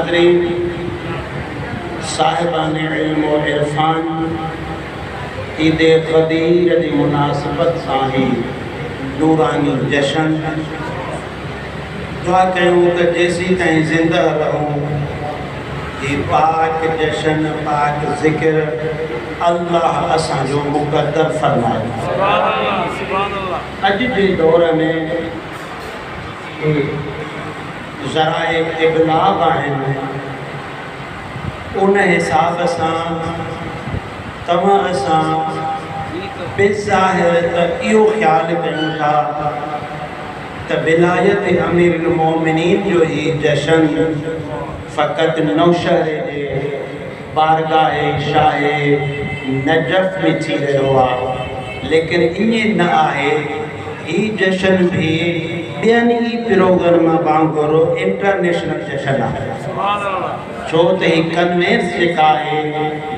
हाज़रीन, साहिबान इल्म व इरफान, ईद क़दीर की मुनासिबत सां ही नूरानी जशन दुआ कयूं त जेसी ताईं ज़िंदा रहूं ये पाक जशन पाक ज़िक्र अल्लाह असांजो मुक़द्दर फरमाए। अॼु जे दौर में ज़राए इबलाग आहिनि, उन हिसाब सां तव्हां असां बेज़ाहिर त इहो ख़्यालु कयूं था त विलायत अमीरुल मोमिनीन जो ही जशन फ़क़त नौशहर जे बारगाह शाह नजफ़ में थी रहियो आहे, लेकिन ईअं न आहे। ही जशन भी ॿियनि ई प्रोग्राम वांगुरु इंटरनेशनल जशन आहे, छो त ही कन्वेंस जेका आहे,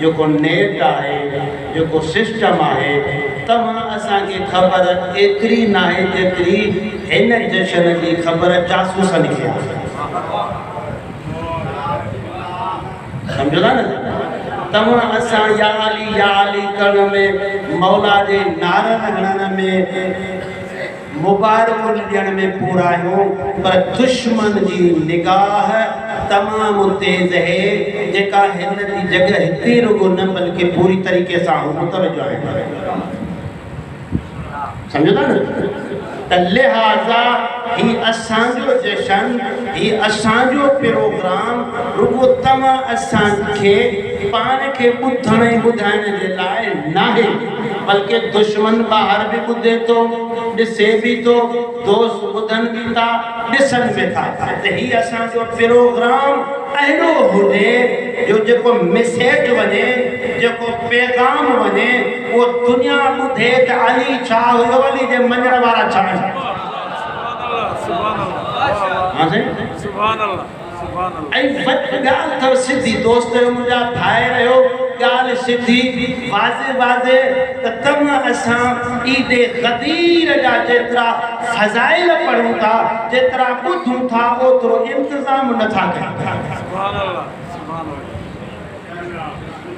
जेको नेट आहे, जेको सिस्टम आहे, तव्हां असांखे ख़बर एतिरी न आहे जेतिरी हिन जशन जी ख़बर जासूसनि खे आहे। सम्झो था न? तव्हां असां या अली करण में, मौला जे नारनि हणण में, मुबारक ॾियण में पूरा आहियूं, पर दुश्मन जी निगाह तमामु तेज़ है, जेका हिन जी जगह हिते रुगो न बल्कि पूरी तरीक़े सां मुतवजो आहे। सम्झो था न? त लिहाज़ा ही असांजो जशन, ही असांजो प्रोग्राम रुगो तव्हां असांखे पाण खे ॿुधण ऐं ॿुधाइण जे लाइ न आहे, बल्कि दुश्मन ॿाहिरि बि ॿुधे थो, ॾिसे बि थो, दोस्त ॿुधनि बि था, ॾिसनि बि था। त ही असांजो प्रोग्राम अहिड़ो हुजे जो जेको मैसेज वञे, जेको पैगाम वञे, उहो दुनिया ॿुधे त अली छा हुयो, अली जे मञण वारा छा आहिनि। ऐं वॾी ॻाल्हि अथव सिधी, दोस्त मुंहिंजा ठाहे रहियो ॻाल्हि सिधी वाज़े त तव्हां असां ईद क़दीर जा जेतिरा फ़ज़ाइल पढ़ूं था, जेतिरा ॿुधूं था, ओतिरो इंतज़ाम नथा कयूं।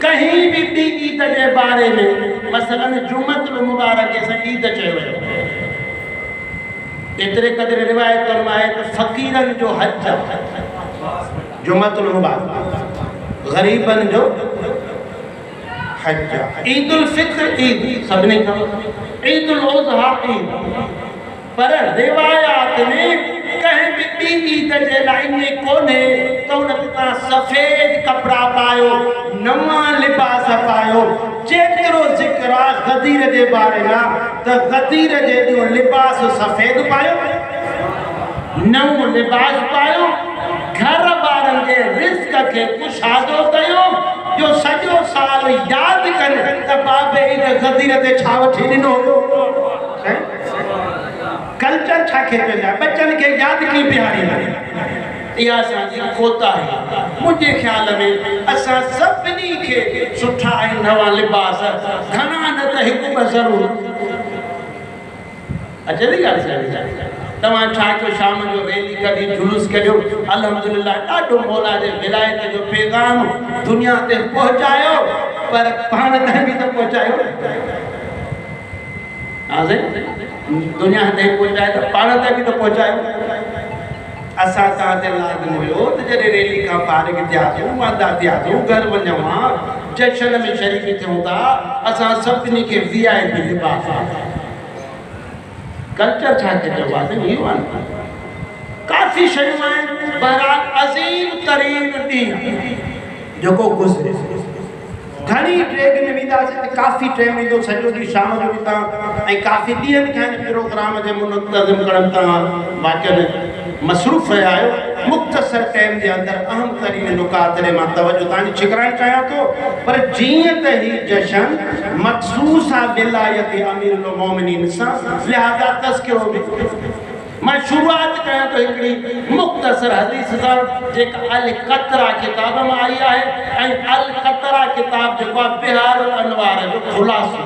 कहीं भी ॿी ईद जे बारे में, मसलन जुमतुल मुबारक सां ईद चयो वियो, एतिरे क़दुरु रिवायतुनि में आहे त फ़क़ीरनि जो हज जुमतुल मुबारक, ग़रीबनि जो हज। ईद उल फित्र ईद सभिनी खां, ईद उल अज़हा ईद, पर रिवायात में कहीं भी ॿी ईद जे लाइ ईअं कोन्हे त उन ते तव्हां सफ़ेद कपिड़ा पायो, नवां लिबास पायो। जेतिरो ज़िक्र आहे ग़दीर जे बारे में त ग़दीर जे ॾींहुं लिबास सफ़ेद पायो, नओं लिबास पायो, घर वारनि जे रिज़्क़ खे कुशादो कयो, जो सॼो साल यादि कनि त बाबे ईद ग़दीर ते छा वठी ॾिनो हुयो। कल्चर छा खे चइबो आहे, बच्चनि खे यादि कीअं बीहारींदा। इहा असांजी कोताही। मुंहिंजे ख़्याल में असां सभिनी खे सुठा ऐं नवां लिबास, घणा न त हिकु ॿ ज़रूरु। अचे थी ॻाल्हि? तव्हां छा कयो, शाम जो रैली कढी, जुलूस कढियो, अल्हम्दुलिल्लाह ॾाढो मौला जे विलायत जो पैगाम दुनिया ते पहुचायो, पर पाण ताईं बि त पहुचायो। दुनिया ते पहुचाए त पाण ताईं बि त पहुचायो। असां तव्हां ते लाज़िम हुयो त जॾहिं रैली खां फारिग थियासीं, वांदा थियासीं, घर वञूं हा, जशन में शरीक थियूं था, असां सभिनी खे VIP लिबास आहे। कल्चर छा खे चइबो आहे? इहो आहे। काफ़ी शयूं आहिनि, बहरहाल अज़ीम तरीन ॾींहुं जेको गुज़रे, घणी ट्रेन में वेंदासीं त काफ़ी ट्रेन ईंदो, सॼो ॾींहुं शाम जो बि तव्हां ऐं काफ़ी ॾींहंनि खां प्रोग्राम जे मुनतज़िम करण तव्हां वाक़ई मसरूफ़ रहिया आहियो। मुख़्तसर टाइम के अंदर अहम तरीन नुकात ते मां तवज्जो तव्हांजी छिकराइण चाहियां थो, पर जीअं त ही जशन मखसूस आहे विलायत अमीरुल मोमिनीन सां, लिहाज़ा तज़किरो बि मैं शुरुआत कयां तो हिकिड़ी मुख़्तसर हदीस सां, जेका अल क़तरा किताब में आई आहे। ऐं अल क़तरा किताब जेको आहे बिहारुल अनवार जो ख़ुलासो।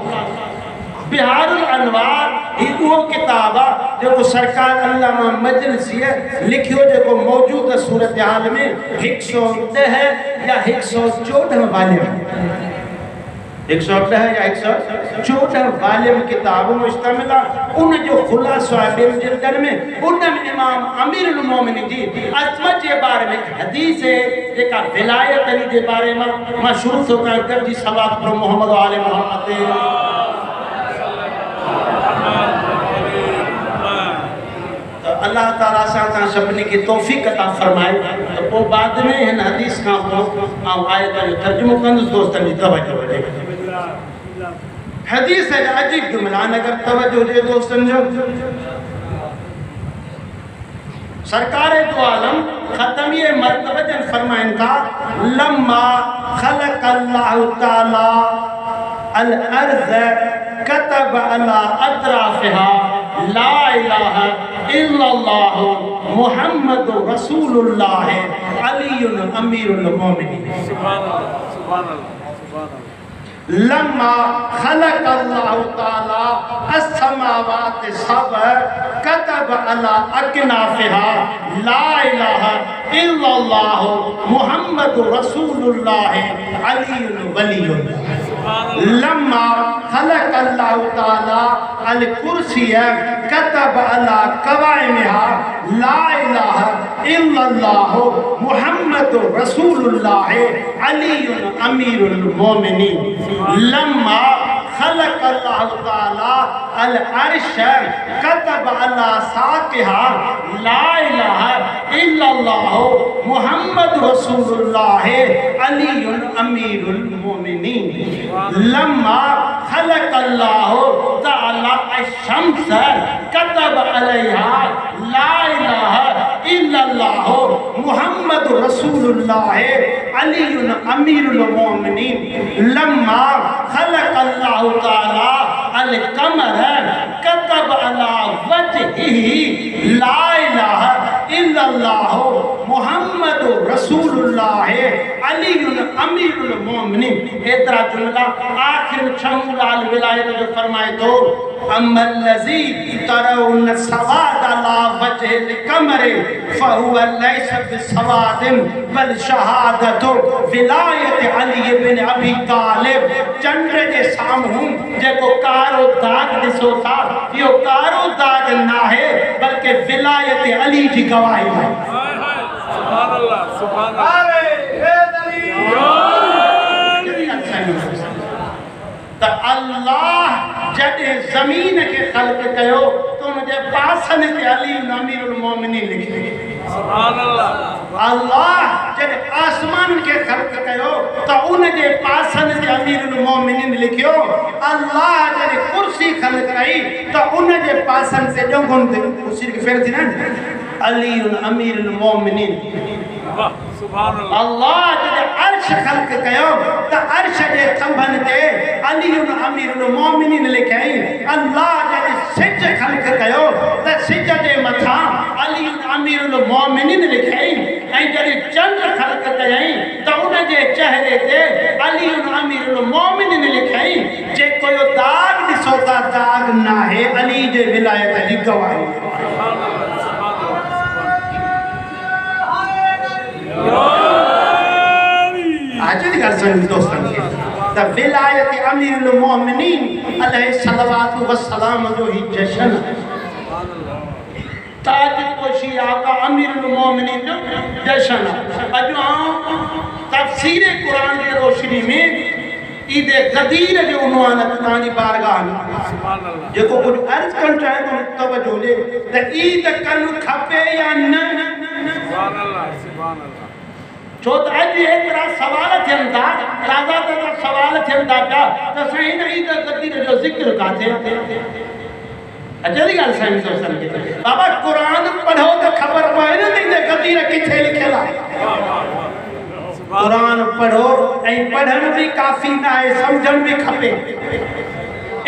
बिहारुल अनवार ही वो किताब आहे जो सरकार अल्लामा मजलिसी लिखियो जो मौजूद सूरत हाल में 110 या 114 वालिम 110 या 114 वालिम किताब मुश्तमिल उन जो खुलासा बिल जिल्दन में उनम इमाम अमीरुल मोमिनीन जी अजमत के बारे में हदीस है जेका विलायत अली के बारे में मां शुरू तो कर जी सलात पर मोहम्मद आले मोहम्मद अल्लाह ताला सां सभिनी खे तौफ़ीक़ अता फरमाए। तो पोइ बाद में हिन हदीस खां पोइ आयत जो तर्जुमो कंदुसि दोस्तनि जी तवज्जो हुजे। हदीस है अजीब जुमला अगर तवज्जो हुजे दोस्तनि जो सरकार दो आलम खत्मिए मर्तबा जन फरमाइन था लम्मा खलक अल्लाह ताला अल अर्ज़ कतब अला अतराफिहा ला इलाहा इल्लल्लाह मुहम्मदुर रसूलुल्लाह अलीयुल अमीरुल मोमिनीन। सुभान अल्लाह सुभान अल्लाह सुभान अल्लाह। लम्मा खलक अल्लाह ताला अस्समावात सब कतब अला अकनाफिहा ला इलाहा इल्लल्लाह मुहम्मदुर रसूलुल्लाह अलीयुल वलीयुल्लाह। लम्मा खलक अल्लाह ताला अल कुर्सिय कतब अला कवाइमिहा ला इलाहा इल्लल्लाह मुहम्मदुर रसूलुल्लाह अलीयुल अमीरुल मोमिनीन। लम्मा खलक अल्लाह ताला अल अर्श कतब अला साकिहा ला इलाहा इल्लल्लाह मुहम्मद रसूलुल्लाह अलीयुल अमीरुल मोमिनीन। लम्मा खलक अल्लाह ताला अश-शम्स कतब अलैहा ला इलाहा इल्लल्लाह मुहम्मद रसूलुल्लाह अलीयुल अमीरुल मोमिनीन। लम्मा खलक अल्लाह ताला अल कमर कतब अला वजहिही ला इलाहा इल्लल्लाह मुहम्मद रसूलुल्लाह अलीयुल अमीरुल मोमिनीन। एतरा जुमला आखिर छमुलाल विलायत जो फरमाए तो अम्मल लज़ी तरउन सवाद अला वजहिल कमर फहुवा लैसा बिसवादिन बल शहादतु विलायत अली इब्न अबी तालिब। चंद्र के सामूं जेको कारो दाग दिसो था यो कारो दाग ना है बल्कि विलायत अली जी गवाही है। सुभान अल्लाह सुभान अल्लाह। तो अल्लाह जॾहिं ज़मीन के खल्क़ कयो तो उनजे पासन ते अली अमीरुल मोमिनीन लिखे। सुभान अल्लाह। अल्लाह जॾहिं आसमान के खल्क़ कयो तो उनजे पासन ते अमीरुल मोमिनीन लिखियो। अल्लाह जॾहिं कुर्सी खल्क़ कई तो उनजे पासन ते ॾोंगुनि ते कुर्सी खे फेर थी न अलीयुल अमीरुल मोमिनीन। सुभान अल्लाह। अल्लाह जॾहिं अर्श खल्क़ कयो तो अर्श जे थंभनि ते अलीयुल अमीरुल मोमिनीन लिखई। अल्लाह जॾहिं सिज खल्क़ कयो तो सिज जे मथां अलीयुल अमीरुल मोमिनीन लिखई। ऐं जॾहिं चंड खल्क़ कयई तो उनजे चेहरे ते अलीयुल अमीरुल मोमिनीन लिखई। जेको यो दाग ॾिसो था दाग नाहे अली जे विलायत जी गवाही। आज की गल सुन दोस्तन के त विलायत अमीरुल मोमिनीन अलैहि सल्लल्लाहु व सलाम जो ही जश्न ताज पोशी आका अमीरुल मोमिनीन जो जश्न। अजो तफसीर कुरान की रोशनी में ईद गदीर जो उन्वान ताजी बारगाह में जेको कुछ अर्ज कर चाहे तो तवज्जो ले त ईद कन खपे या न। सुभान अल्लाह सुभान अल्लाह। छो त अॼु एतिरा सवाल थियनि था ताज़ा ताज़ा सवाल थियनि था पिया त साईं हिन ईद गदीर जो ज़िक्र काथे अचे थी ॻाल्हि साईं दोस्तनि खे। बाबा क़ुरान पढ़ो त ख़बर पए न त ईद गदीर किथे लिखियल आहे। क़ुरान पढ़ो ऐं पढ़ण भी काफ़ी न आहे सम्झण भी खपे।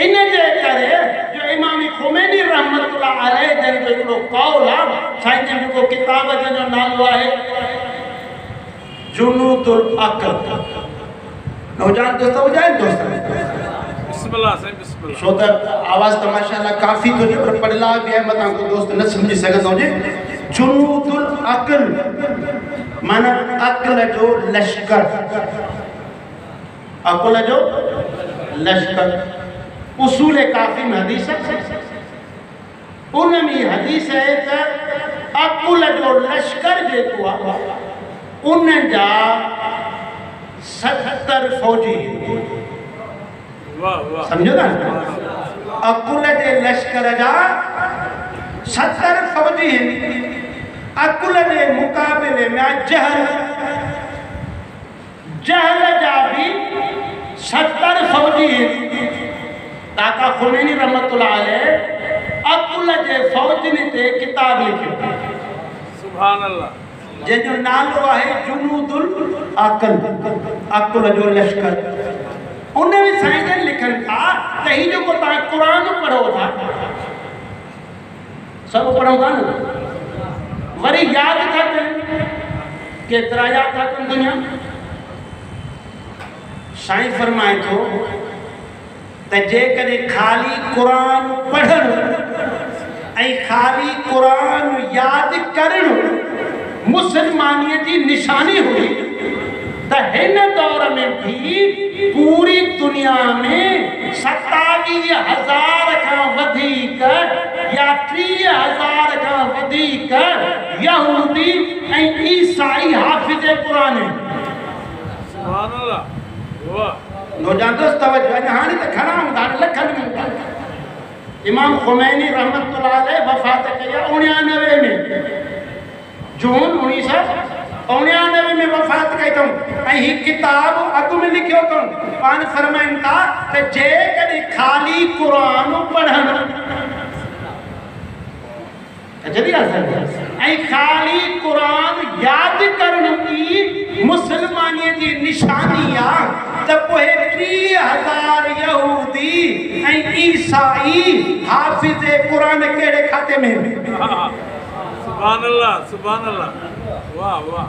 इन जे करे जो इमाम खुमैनी रहमतुल्लाह अलैह जन जो हिकिड़ो कौल आहे साईं जन जेको किताब जो नालो आहे जुनूदुल अक़ल। नौजवान दोस्त हो जाए दोस्त बिस्मिल्लाह साईं। छो त आवाज़ त माशाअल्लाह काफ़ी थो पर पढ़ला भी है मतां को दोस्त न समझी सघंदो हुजे। जुनूदुल अक़ल माना अक़ल जो लश्कर, अक़ल जो लश्कर। उसूल काफ़ी में हदीस उन में हदीस है त अक़ल जो लश्कर जेको आहे उन जा 70 फौजी समझो ना, अक़ल जे लश्कर जा 70 फौजी हैं। अक़ल जे मुक़ाबिले में जहल जा भी 70 फौजी हैं। आका ख़ुमैनी रहमतुल्लाह अलैह अक़ल जे फौजनि ते किताब लिखियो, सुभान अल्लाह, जंहिंजो नालो आहे जुनूदुल अक़ल, अक़ल जो लश्कर। उन में साईं लिखनि था त ही जेको तव्हां क़ुरान पढ़ो था, सभु पढ़ो था न, वरी यादि था कनि, केतिरा यादि था कनि दुनिया। साईं फरमाए थो त जेकॾहिं ख़ाली क़ुरान पढ़णु ऐं ख़ाली क़ुरान यादि करणु मुसलमानीअ जी निशानी हुई त हिन दौर में भी पूरी दुनिया में 27,000 खां वधीक या 30,000 खां वधीक यहूदी ऐं ईसाई हाफ़िज़ क़ुरान आहिनि। सुभान अल्लाह। वाह नौजवान तवज्जो है, हाणे त घणा हूंदा लखनि में हूंदा। इमाम ख़ुमैनी रहमतुल्लाह अलैह वफ़ात कई 99 में, जून 1999 में वफ़ात कई अथऊं ऐं ही किताब अॻु में लिखियो अथऊं। पाण फरमाइनि था त जेकॾहिं ख़ाली क़ुरान पढ़णु ऐं ख़ाली क़ुरान यादि करणु ई मुसलमानीअ जी निशानी आहे त पोइ 30,000 यहूदी ऐं ईसाई हाफ़िज़ क़ुरान कहिड़े खाते में? सुभान अल्लाह, सुभान अल्लाह। वाह वाह।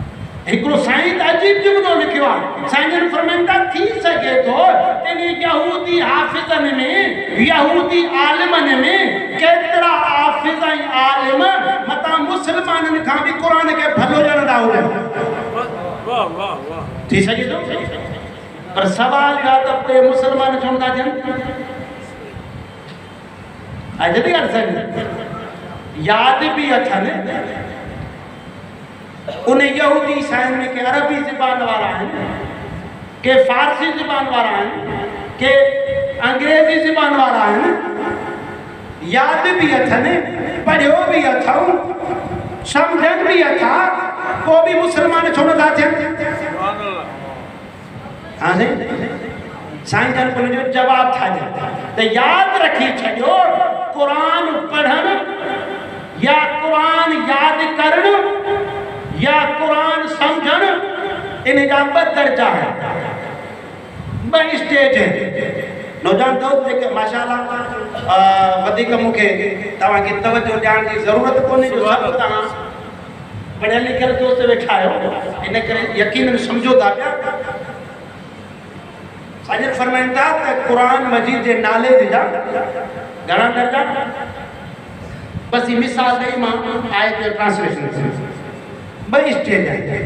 हिकिड़ो साईं त अजीब जुमिलो लिखियो आहे। साईं फरमाइनि था थी सघे थो इन यहूदी हाफ़िज़नि में, यहूदी आलिमनि में केतिरा हाफ़िज़ ऐं आलिम मतां मुसलमाननि खां बि क़ुरान खे भलो ॼणंदा हुजनि। वाह वाह वाह। थी सघे थो, पर सवाल इहा त पोइ मुसलमान छो नथा थियनि? अॼु बि यादि बि अथनि उन यहूदी ईसाइनि में के अरबी ज़बान वारा आहिनि, के फ़ारसी ज़बान वारा आहिनि, के अंग्रेज़ी ज़बान वारा आहिनि। यादि बि अथनि, पढ़ियो बि अथऊं, सम्झनि बि अथा, पोइ बि मुसलमान छो नथा थियनि? हाँ साईं जन को जो जवाब था तो याद रखी छो कुरान पढ़न या कुरान याद करन या कुरान समझन इन जा ब दर्जा है, ब स्टेज है। नौजवान दोस्त जेके माशाअल्लाह वधिक मुखे तवा की तवज्जो ध्यान की जरूरत कोने जो सब ता पढ़ियल लिखियल दोस्त वेठा आयो इन करे यकीनन समझो था पिया। साईं फरमाइनि था त कुरान मजीद जे नाले जा घणा दर्जा, बस ही मिसाल ॾेई मां आयत जो ट्रांसलेशन ॿई स्टेज आहे।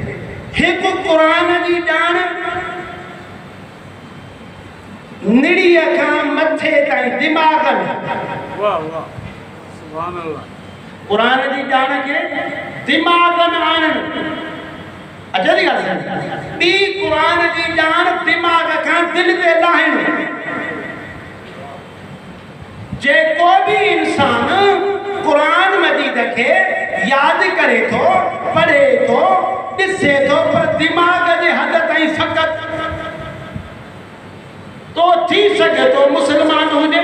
हिकु कुरान जी ॼाण निड़ीअ खां मथे ताईं दिमाग़ में, वाह वाह सुभान अल्लाह, कुरान जी ॼाण खे दिमाग़ में आणनि। अच्छा जी ॻाल्हि ॿी कुरान जी ॼाण दिमाग़ खां दिलि ते लाहिनि। जेको बि इंसान कुरान मजीद खे यादि करे थो, पढ़े थो, ॾिसे थो, पर दिमाग़ जे हद ताईं फ़क़ति तो थी सके तो मुसलमान हुजे,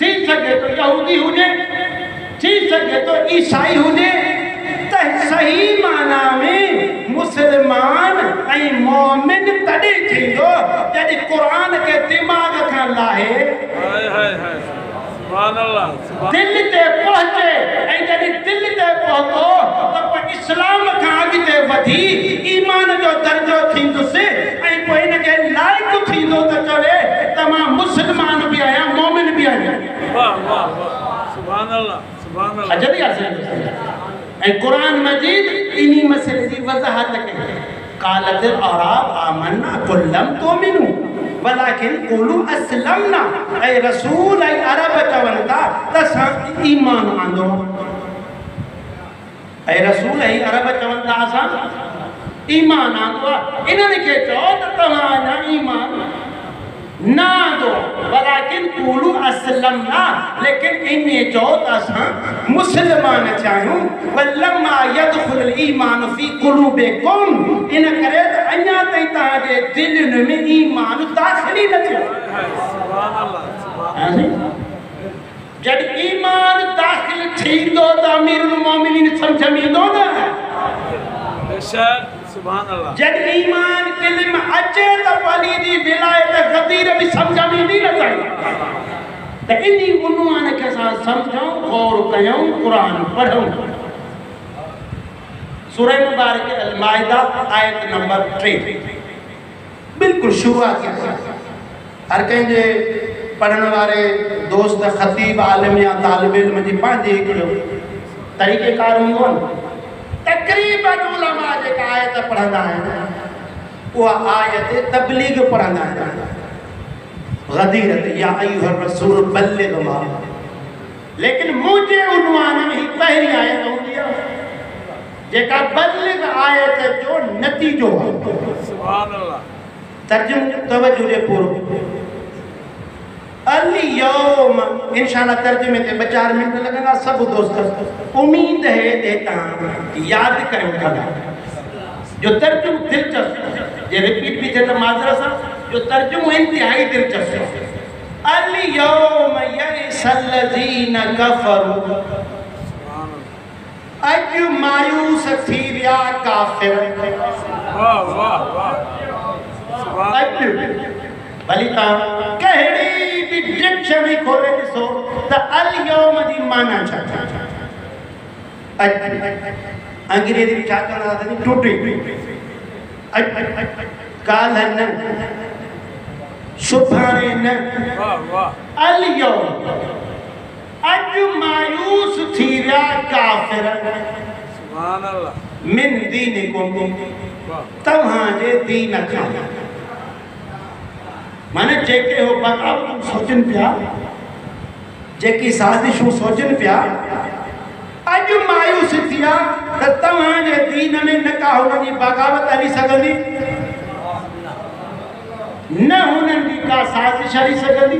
थी सके तो यहूदी हुजे, थी सके तो ईसाई हुजे, त सही माना में मुसलमान ऐं मोमिन तॾहिं थींदो जॾहिं कुरान के दिमाग़ खां लाहे दिल ते पहुचे, ऐं जॾहिं दिल ते पहुतो त पोइ इस्लाम खां अॻिते वधी ईमान जो दर्जो थींदुसि ऐं पोइ इनखे लाइक़ु थींदो त चवे त मां मुस्लमान बि आहियां मोमिन बि आहियां। वाह वाह वाह सुभान अल्लाह सुभान अल्लाह। अजब यार ऐं क़ुरान मजीद इन्ही मसले जी वज़ाहत कई। क़ालतिल अराब आमन्ना क़ुल लम तुमिनु वलाकिन क़ुलू अस्लमना। ऐं रसूल ऐं अरब चवनि था त असां ईमान आंदो। ऐं रसूल ऐं अरब चवनि था असां ईमान आंदो आहे। इन्हनि खे चओ त तव्हां अञा ईमान न आंदो वलाकिन क़ुलू अस्लमना। लेकिन इन चओ त असां मुस्लमान थिया आहियूं। वलम्मा यदखुल ईमान फी क़ुलूबिकुम। इन करे त अञा ताईं तव्हांजे दिलनि में ईमान दाख़िल ई न थियो। सुभान अल्लाह। जॾहिं ईमान दाख़िल थींदो त अमीरुल मोमिनीन सम्झ में ईंदो न। बेशक सुभान अल्लाह। जॾहिं ईमान दिल में अचे त वली जी विलायत ग़दीर बि सम्झ में ईंदी न त इन्ही उन्वान खे असां सम्झूं गौर कयूं क़ुरान पढ़ूं। सूरह मुबारक अल माइदा आयत नंबर 3 बिल्कुलु शुरूआत की। हर कंहिंजे पढ़ण वारे दोस्त ख़तीब आलिम या तालिब इल्म जी पंहिंजी हिकिड़ो तरीक़ेकार हूंदो आहे। तक़रीबन उलमा जेका आयत पढ़ंदा आहिनि उहा आयत तबलीग पढ़ंदा आहिनि। ग़दीरत या अय्युहर रसूल बल्लिग मा। लेकिन मुंहिंजे उन्वान में ही पहिरीं आयत हूंदी आहे जेका बल्लिग आयत जो नतीजो आहे। सुभान अल्लाह। तर्जुमो तवज्जो ॾे पूरो। अल यौम इंशाअल्लाह तर्जुमे ते 2-4 मिनट लगंदा। सब दोस्त उम्मीद है देता याद करे वठंदा। जो तर्जुमो दिलचस्प जे रिपीट भी थे त माज़रत सां जो तर्जुमो इंतहाई दिलचस्प। अल यौम यइसल लज़ीन कफरू। अज मायूस थी विया काफिर। वाह वाह वाह। अज भली तव्हां कहिड़ी बि डिक्शनरी खोले ॾिसो त अल यौम जी माना छा। अंग्रेजी में छा चवंदा अथनि टुटी। काल्ह न सुभाणे न। वाह वाह। अल यौम अॼु मायूस थी विया काफ़िर। सुभान अल्लाह। मिन दीनिकुम तव्हांजे दीन खां। माने जेके हो बग़ावतूं सोचनि पिया जेकी साज़िशूं सोचनि पिया अॼु मायूस थिया त तव्हांजे दीन में न का हुनजी बग़ावत हली सघंदी न हुननि जी का साज़िश हली सघंदी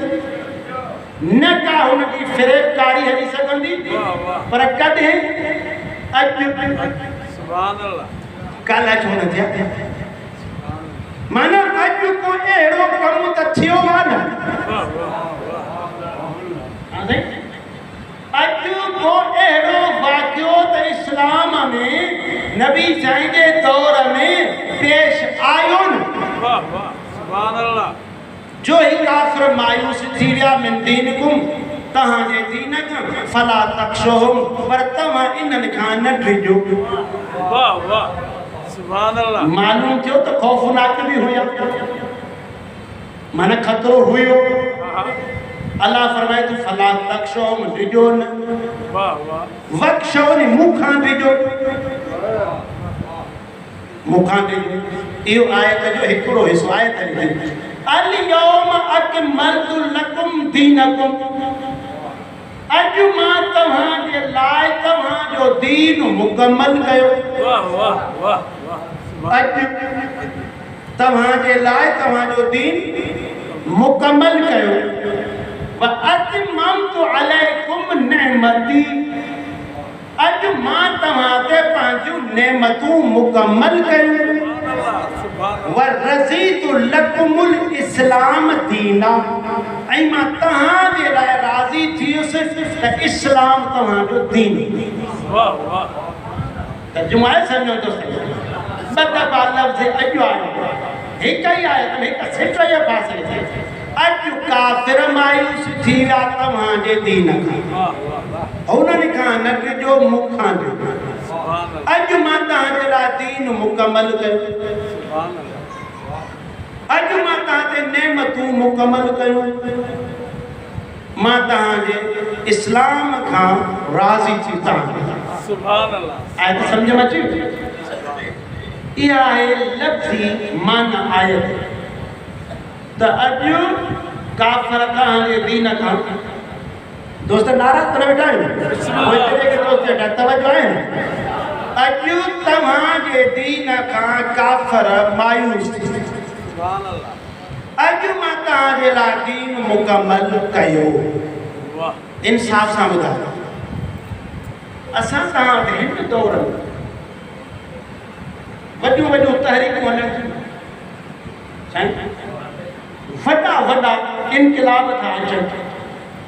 न का हुनजी फ़िरेबकारी हली सघंदी। पर कॾहिं अॼु सुभान अल्लाह। कल्ह छो न थिया। माना अॼु को अहिड़ो कमु त थियो आहे न। अॼु को अहिड़ो वाक़ियो त इस्लाम में नबी साईं जे दौर में पेश आयो न। सुभान अल्लाह। जो ही काफ़िर मायूस थी विया मिन दीनिकुम तव्हांजे दीन खां फला तख़्शोहुम। पर तव्हां इन्हनि खां न डिॼो। वाह वाह सुभान अल्लाह। मालूम थियो त खौफनाक भी हुया। माना खतरो हुयो। अल्लाह फरमाए तो फला तख़्शोहुम डिॼो न। वाह वाह। वख़्शोनि मुखां डिॼो। मुखां डिॼो। इहो आयत जो हिकिड़ो हिस्सो आयत अल यौम अकमलतु लकुम दीनकुम। अॼु मां तव्हांजे लाइ तव्हांजो दीन मुकमल कयो। वाह वाह वाह। अॼु तव्हांजे लाइ तव्हांजो दीन मुकमल कयो। व अतममतु अलैकुम नेमती। अॼु मां तव्हां ते पंहिंजूं नेमतूं मुकमल कयूं। व रज़ीतु लकुमुल इस्लाम दीना। ऐं मां तव्हांजे लाइ राज़ी थियुसि त इस्लाम तव्हांजो दीन। वाह वाह। तर्जुमो आहे सम्झो तो सही। ॿ दफ़ा लफ़्ज़ अॼु आयो। हिकु ई आयत में हिकु सिट जे फासिले ते अॼु काफ़िर मायूस थी विया तव्हांजे दीन खां। उन्हनि खां न डिॼो मूंखां डिॼो। अॼु मां तव्हांजे लाइ दीन मुकमल कयो। अज मां तव्हांते नेमतूं मुकमल कयूं, मां तव्हांजे इस्लाम खां राज़ी थी तव्हां। सुभान अल्लाह। आयत सम्झ में अचे? इहा आहे लफ़्ज़ी माना आयत। त अॼु काफ़िर तव्हांजे दीन खां, दोस्त नाराज़ करे वेठा आहिनि, उहे तेरे के दोस्त वेठा तवजो आहे। अॼु तव्हांजे दीन खां काफ़िर मायूस। सुभान अल्लाह। अॼु मां तव्हांजे लाइ दीन मुकमल कयो। वाह। इंसाफ़ सां ॿुधायो। असां तव्हां हिन दौर में वॾियूं वॾियूं तहरीकूं हलनि थियूं, साईं वॾा वॾा इनक़िलाब था अचनि।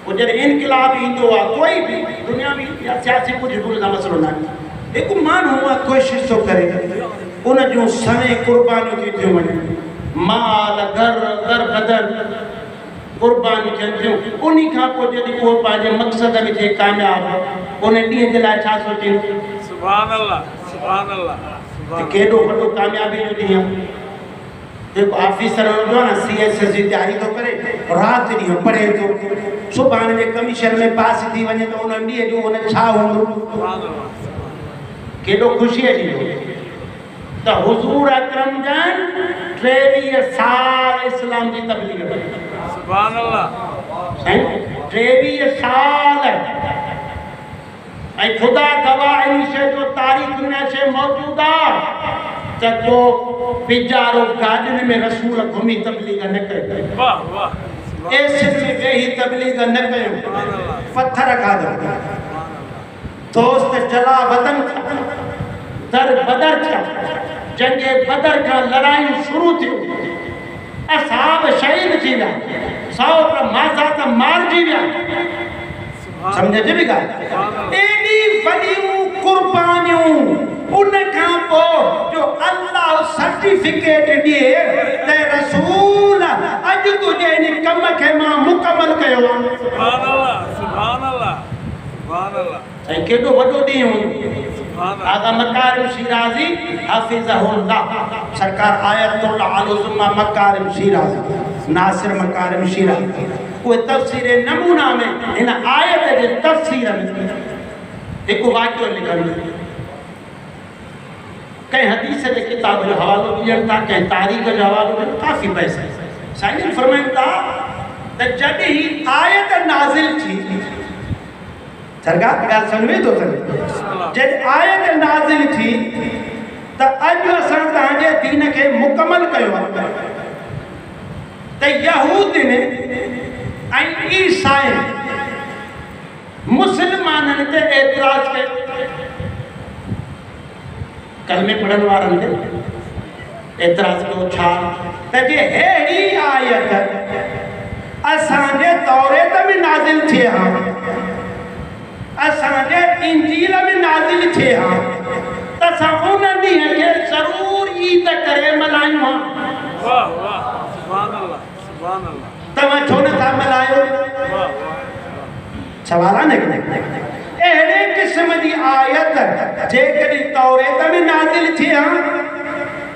पोइ जॾहिं इनक़िलाब ईंदो आहे, कोई बि दुनियावी या सियासी कुझु बि उनजा मसइलो न आहे, हिकु माण्हू आहे कोशिशि थो करे, उन जूं सवे क़ुर्बानियूं थी थियूं वञनि, माल घर दर बदर क़ुर्बानी थियनि थियूं। उन खां पोइ जॾहिं उहो पंहिंजे मक़सद में थिए कामयाबु, उन ॾींहं जे लाइ छा सोचीनि? सुभान अल्लाह। सुभान अल्लाह। केॾो वॾो कामयाबी जो ॾींहुं आहे। जेको ऑफिसर हूंदो आहे न, CSS जी तयारी थो करे, राति ॾींहुं पढ़े थो, सुभाणे जे कमीशन में पास थी वञे त उन ॾींहं जो उन छा हूंदो? केॾो ख़ुशीअ ॾींहुं। त हुज़ूर अकरम जन 23 साल इस्लाम जी तबलीग कई। सुभान अल्लाह। साईं 23 साल। ऐं ख़ुदा गवाह इन शइ जो तारीख़ में शइ मौजूदु आहे त को वीचारो गाॾियुनि में रसूल घुमी तबलीग न कयो, वाह वाह। एसिड में वेही तबलीग न कयो, पत्थर खाधो, दोस्त जला वतन थिया, दर बदर थिया, जंगे बदर खां लड़ायूं शुरू थियूं, असहाब शहीद थी विया, 100 पर माज़ा त मारिजी विया। समझ जी बि ॻाल्हि? एॾी वॾियूं क़ुर्बानियूं उन खां पोइ जो अल्लाह सर्टिफिकेट ॾिए त रसूल अॼु तुंहिंजे इन कम खे मां मुकमल कयो आहे। सुभान अल्लाह। सुभान अल्लाह। सुभान अल्लाह। ऐं केॾो वॾो ॾींहुं आगा मकारिम शिराज़ी हाफ़िज़हुल्लाह सरकार आयतुल्लाह अलुज़्मा मकारिम शिराज़ी नासिर मकारिम शिराज़ी उहे तफ़सीर नमूना में हिन आयत जे तफ़सीर में हिकु वाक़ियो लिखनि, कंहिं हदीस जे किताब जो हवालो ॾियनि था, कंहिं तारीख़ जो हवालो ॾियनि, काफ़ी पैसा। साईं फरमाइनि था त जॾहिं आयत नाज़िल थी, सरकार ॻाल्हि सम्झ में थो सघे, जॾहिं आयत नाज़िल थी त अॼु असां तव्हांजे दीन खे मुकमल कयो आहे। त यहूदियुनि ऐं ईसाइनि मुस्लमाननि ते एतिराज़ कयो, कलमे पढ़ण वारनि ते एतिराज़ कयो छा त जे अहिड़ी आयत असांजे तौरेत में नाज़िल थिए हा, असांजे इंजील में नाज़िल थिए हा, त असां उन ॾींहं खे ज़रूरु ईद करे मल्हायूं हा। वाह वाह। सुभान अल्लाह। सुभान अल्लाह। तव्हां छो नथा मल्हायो? सवाल आहे न? अहिड़े क़िस्म जी आयत जेकॾहिं तौरेत में नाज़िल थी हा,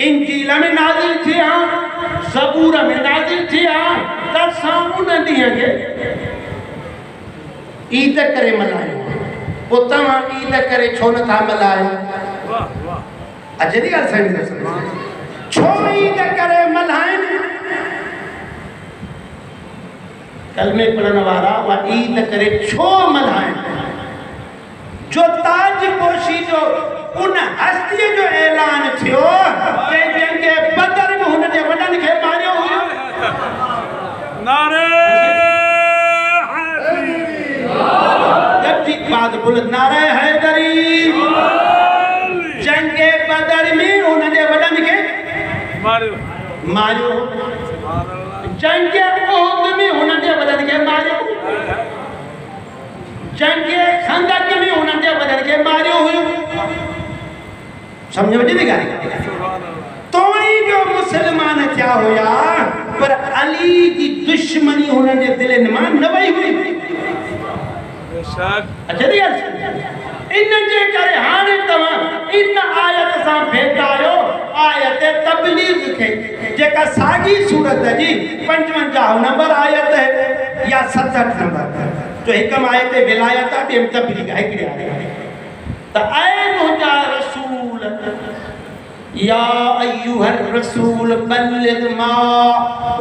इंजील में नाज़िल थी हा, ज़बूर में नाज़िल थी हा, त असां उन ॾींहं खे ईद करे मल्हायूं। पोइ तव्हां ईद करे छो नथा मल्हायो? वाह वाह। अॼु जी ॻाल्हि सही न छो ईद करे मल्हाइनि? कलमे पढ़ण वारा उहा ईद करे छो मल्हाइनि? जो ताज पोशी जो उन हस्तीअ जो ऐलान थियो कि जंहिंखे बदर में हुन जे वॾनि खे मारियो हुयो। नारे हैदरी बाद बुलंद नारे हैदरी। जंगे बदर में हुन जे वॾनि खे मारियो। जंगे उहद में हुन जे वॾनि खे मारियो। जंगे खंदक में हुन जे वॾनि खे मारियो हुयो। समझ में अचे थी ॻाल्हि? तोड़ी जो मुसलमान थिया हुया, पर अली जी दुश्मनी हुननि जे दिलनि मां न वई हुई। बेशक अच्छा दी ॻाल्हि इन जे करे हाणे तव्हां इन आयत सां भेटायो आयत तबलीग खे जेका साॻी सूरत जी 55 नंबर आयत है या 67 नंबर जो हिक में आयत विलायत आहे ॿिए में तबलीग आहे हिकिड़े आहे त ऐ मुंहिंजा रसूल या अय्युहर रसूल बल्लिग मा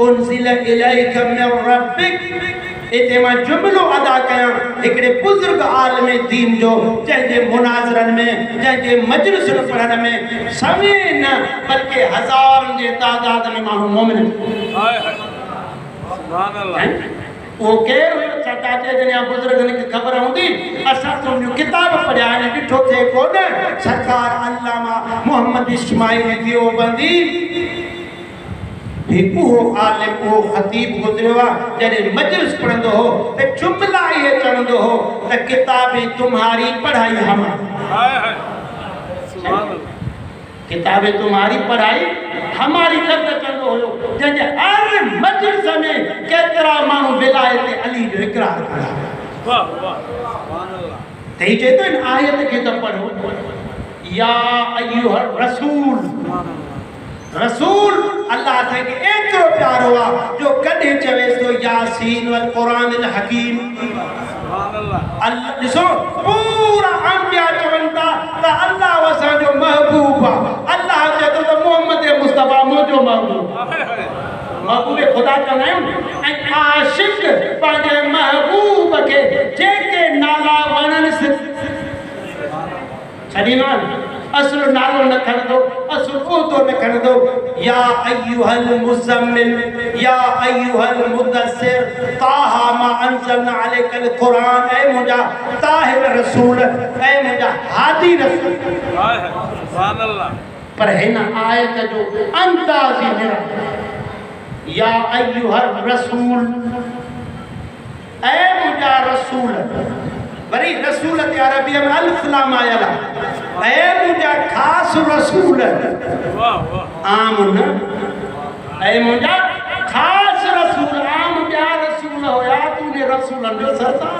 उनज़िल इलैक मिन रब्बिक इते मां जुमलो अदा कयां हिकिड़े बुज़ुर्ग आलिम दीन जो जंहिंजे मुनाज़रनि में जंहिंजे मजलिसुनि पढ़ण में सवे न बल्कि हज़ारनि जे तादाद में माण्हू मोमिन हाय हाय सुभान अल्लाह वो केर चाचे जने बुजुर्गनि खे ख़बर हूंदी असां तो किताब पढ़िया आहिनि ॾिठो थिए कोन सरकार अल्लामा मोहम्मद इस्माइल देवबंदी वो आलिम वो खतीब गुज़रियो आहे जॾहिं मजलिस पढ़ंदो हो त जुमला इहे चवंदो हो त किताबें तुम्हारी पढ़ाई हमारी हाय हाय सुभान अल्लाह किताबें तुम्हारी पढ़ाई हमारी लफ़्ज़ चवंदो हुयो जंहिंजे हर मजलिस में केतिरा माण्हू विलायत अली जो इक़रार कया वाह वाह सुभान अल्लाह त ही चए थो इन आयत खे त पढ़ो या अय्युहर रसूल रसूल अल्लाह असांखे एतिरो प्यारो आहे जो कॾहिं चवे थो यासीन वल क़ुरान अल हकीम सुभान अल्लाह अल्लाह ॾिसो पूरा अंबिया चवनि था त अल्लाह असांजो महबूब आहे अल्लाह चए थो त मोहम्मद मुस्तफ़ा मुंहिंजो महबूब हाय हाय महबूब ख़ुदा चवंदा आहियूं ऐं आशिक़ पंहिंजे महबूब खे जेके नाला वणनि छॾींदो आहे असुल नालो न खणंदो असुल उहिदो न खणंदो या अय्युहल मुज़म्मिल या अय्युहल मुदस्सिर ताहा मा अंज़लना अलैकल क़ुरान ऐ मुंहिंजा ताहिर रसूल ऐ मुंहिंजा हादी रसूल हाय हाय सुभान अल्लाह पर हिन आयत जो अंदाज़ ई निरा या अय्युहर रसूल ऐ मुंहिंजा रसूल वरी रसूल ते अरबी में अलिफ लाम आयल आहे ऐ मुंहिंजा ख़ासि रसूल वाह वाह आम न ऐ मुंहिंजा ख़ासि रसूल आम ॿिया रसूल हुया तूने रसूलनि जो सरदार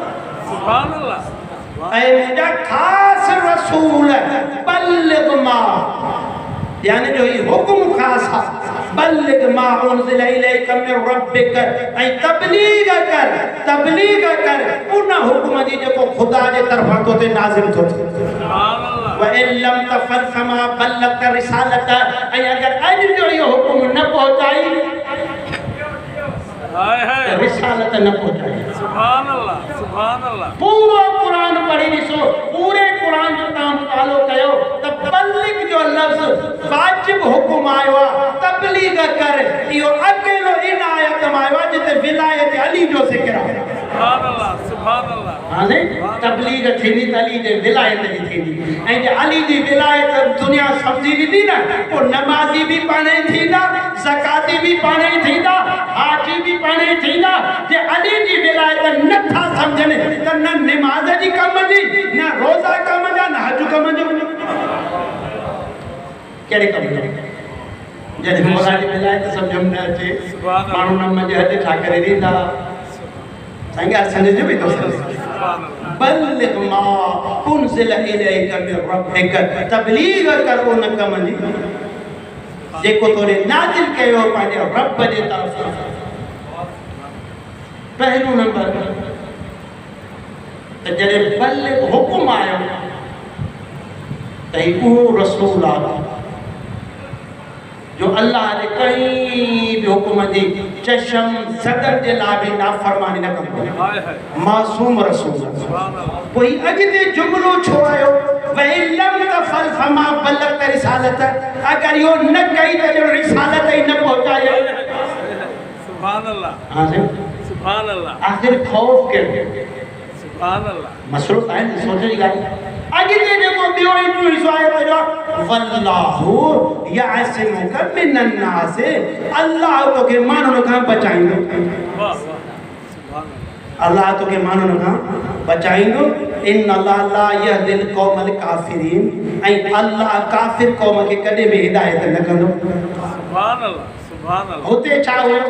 सुभान अल्लाह ऐ मुंहिंजा ख़ासि रसूल बल्लिग मा यानी जो ही हुकुम ख़ासि आहे बल्लिग मा उनज़िल इलैक मिन रब्बिक ऐं तबलीग कर उन हुकुम जी जेको ख़ुदा जे तरफ़ां तो ते नाज़िल थो थिए सुभान अल्लाह व इन लम तफल फमा बल्लगत रिसालत ऐं अगर अॼु जो इहो हुकुम न पहुचाई हाय हाय रिसालत न पहुचाई सुभान अल्लाह पूरो कुरान पढ़ी ॾिसो पूरे कुरान जो तव्हां मुतालो कयो त बल्लिग जो लफ़्ज़ वाजिब हुकुम आयो आहे तबलीग कर इहो अकेलो इन आयत में आयो आहे जिते विलायत अली जो ज़िक्र आहे सुभान अल्लाह हाणे तबलीग थींदी त अली जे विलायत जी थींदी ऐं जे अली जी विलायत दुनिया सम्झी ॾिनी न पोइ नमाज़ी बि पाणे ई थींदा ज़काती बि पाणे ई थींदा हाजी बि पाणे ई थींदा जे अली जी विलायत नथा सम्झनि त न निमाज़ जी कम जी न रोज़ा कम जा न हज कम जो कहिड़े कम जो जॾहिं ख़ुदा जी विलायत सम्झ में न अचे माण्हू न मंझि हज छा करे ॾींदा साईं ॻाल्हि सम्झ में थो बल्लिग मा उनज़िल इलैक मिन रब्बिक तबलीग कर उन कम जी जेको तोरे नाज़िल कयो पंहिंजे रब जे तरफ़ां पहिरियों नंबर त जॾहिं बल्लिग हुकुम आयो त उहो रसूल आहे जो अल्लाह जे कई भी हुकुम जी चशम सदर जे लाइ भी नाफरमानी न कंदो मासूम रसूल कोई अॻिते जुमलो छो आयो वही लम तफल फमा बल्लगत रिसालत अगर यो न कई त जो रिसालत ही न पहुंचायो सुभान अल्लाह हां सुभान अल्लाह आखिर खौफ के सुभान अल्लाह मसलो है सोचे जी गाल अॻिते जेको ॿियो हिस्सो आहे पंहिंजो वल्लाहु यासिमुक मिनन नास अल्लाह तोखे माण्हुनि खां बचाईंदो वाह सुभान अल्लाह तोखे माण्हुनि खां बचाईंदो इन अल्लाह ला यहदिल कौमल काफिरीन ऐं अल्लाह काफिर क़ौम खे कॾहिं बि हिदायत न कंदो सुभान अल्लाह हुते छा हुयो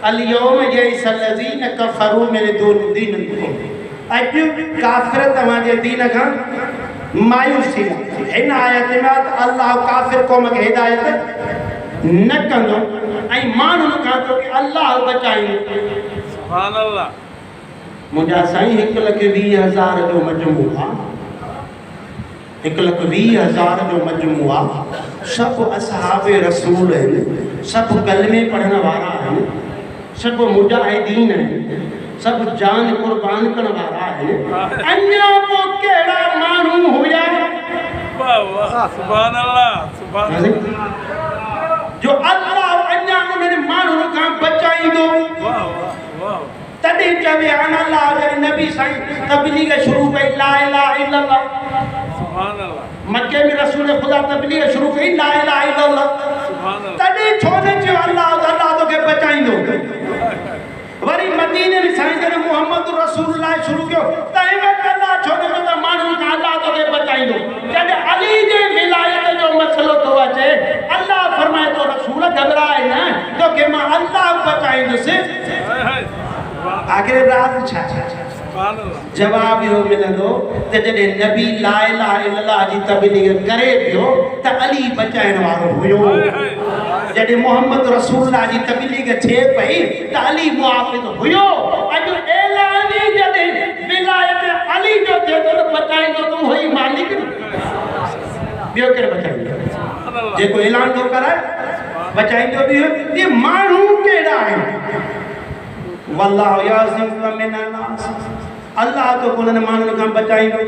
अल यौम यइसल लज़ीन कफरू मिन दीनिकुम अॼु काफ़िर तव्हांजे दीन खां मायूस थी विया हिन आयत में अल्लाह काफ़िर क़ौम खे हिदायत न कंदो ऐं माण्हुनि खां तोखे अल्लाह बचाईंदो सुभान अल्लाह मुंहिंजा साईं 1,20,000 जो मजमू आहे 1,20,000 जो मजमू आहे सभु असहाबे रसूल आहिनि सभु कलमे पढ़ण वारा आहिनि सभु मुजाहिदीन आहिनि सभु जान कुर्बान करण वारा आहिनि अञा पोइ कहिड़ा माण्हू हुया वाह वाह सुभान अल्लाह जो अल्लाह अञा उन्हनि माण्हुनि खां बचाईंदो वाह वाह तॾहिं चवे अल्लाह जॾहिं नबी साईं तबलीग शुरू कई ला इलाहा इल्लल्लाह सुभान अल्लाह मक्के में रसूल खुदा तबलीग शुरू कई ला इलाहा इल्लल्लाह सुभान अल्लाह तॾहिं छो न चयो अल्लाह तोखे बचाईंदो वरी मदीने में साईं जॾहिं मुहम्मद रसूलुल्लाह शुरू कयो तंहिं वक़्तु अल्लाह छो न चयो त माण्हुनि खां अल्लाह तोखे बचाईंदो जॾहिं अली जे विलायत जो मसइलो थो अचे अल्लाह फरमाए थो रसूल घबराए न तोखे मां अल्लाह बचाईंदुसि आखिर राज छा जवाब इहो मिलंदो त जॾहिं नबी ला इलाहा इल्लल्लाह जी तबलीग करे पियो त अली बचाइण वारो हुयो जॾहिं मोहम्मद रसूलुल्लाह जी तबलीग थिए पई त अली मुआफ़िज़ हुयो अॼु ऐलानी जॾहिं विलायत अली जो थिए थो त बचाईंदो तूं हुई मालिक ॿियो केरु बचाईंदो जेको ऐलान थो कराए बचाईंदो बि इहे माण्हू कहिड़ा आहिनि वल्लाहु यासिमुका मिनन्नास अल्लाह तो उन्हनि माण्हुनि खां बचाईंदो